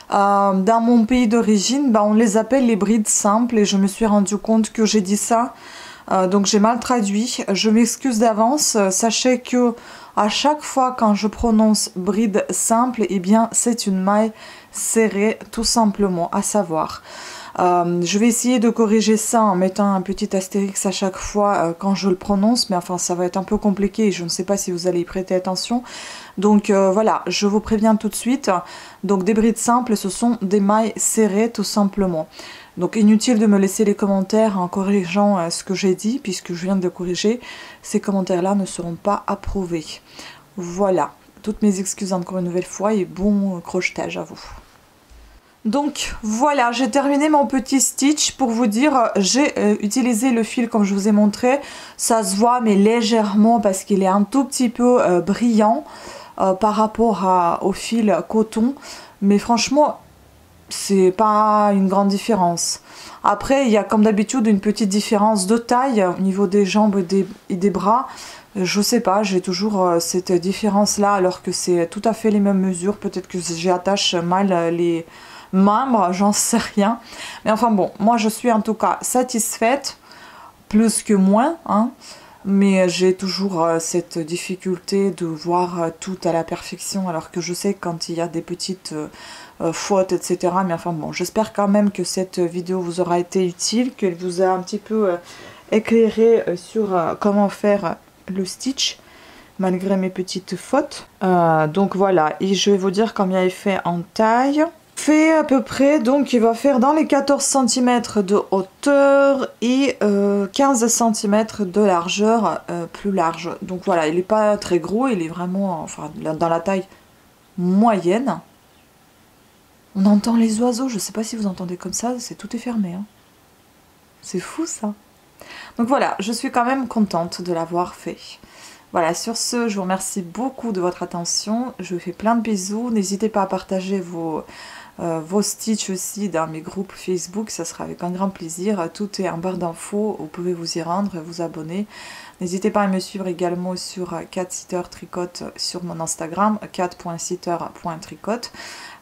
dans mon pays d'origine, on les appelle les brides simples et je me suis rendu compte que j'ai dit ça. Donc j'ai mal traduit, je m'excuse d'avance. Sachez que à chaque fois quand je prononce bride simple, eh bien c'est une maille serrée tout simplement, à savoir. Je vais essayer de corriger ça en mettant un petit astérix à chaque fois quand je le prononce, mais enfin ça va être un peu compliqué et je ne sais pas si vous allez y prêter attention. Donc voilà, je vous préviens tout de suite. Donc des brides simples, ce sont des mailles serrées tout simplement. Donc inutile de me laisser les commentaires en corrigeant ce que j'ai dit, puisque je viens de corriger. Ces commentaires-là ne seront pas approuvés. Voilà, toutes mes excuses encore une nouvelle fois et bon crochetage à vous. Donc voilà, j'ai terminé mon petit stitch. Pour vous dire, j'ai utilisé le fil comme je vous ai montré. Ça se voit mais légèrement parce qu'il est un tout petit peu brillant par rapport au fil coton. Mais franchement, c'est pas une grande différence. Après, il y a comme d'habitude une petite différence de taille au niveau des jambes et des bras. Je sais pas, j'ai toujours cette différence là alors que c'est tout à fait les mêmes mesures. Peut-être que j'attache mal les membres, j'en sais rien. Mais enfin bon, moi je suis en tout cas satisfaite, plus que moins, hein. Mais j'ai toujours cette difficulté de voir tout à la perfection, alors que je sais quand il y a des petites fautes, etc. Mais enfin bon, j'espère quand même que cette vidéo vous aura été utile, qu'elle vous a un petit peu éclairé sur comment faire le stitch, malgré mes petites fautes. Donc voilà, et je vais vous dire combien il fait en taille. Fait à peu près, donc il va faire dans les 14 cm de hauteur et 15 cm de largeur, plus large. Donc voilà, il n'est pas très gros, il est vraiment enfin, dans la taille moyenne. On entend les oiseaux, je ne sais pas si vous entendez comme ça, tout est fermé. Hein. C'est fou ça. Donc voilà, je suis quand même contente de l'avoir fait. Voilà, sur ce, je vous remercie beaucoup de votre attention. Je vous fais plein de bisous. N'hésitez pas à partager vos stitches aussi dans mes groupes Facebook, ça sera avec un grand plaisir. Tout est en barre d'infos, vous pouvez vous y rendre et vous abonner. N'hésitez pas à me suivre également sur Cat Sitter Tricote sur mon Instagram, cat.sitter.tricote.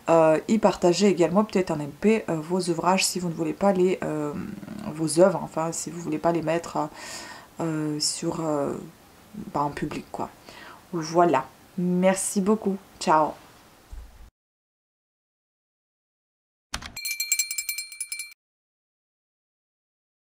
Y partager également peut-être en MP vos ouvrages si vous ne voulez pas vos œuvres, enfin si vous ne voulez pas les mettre en public quoi. Voilà, merci beaucoup, ciao.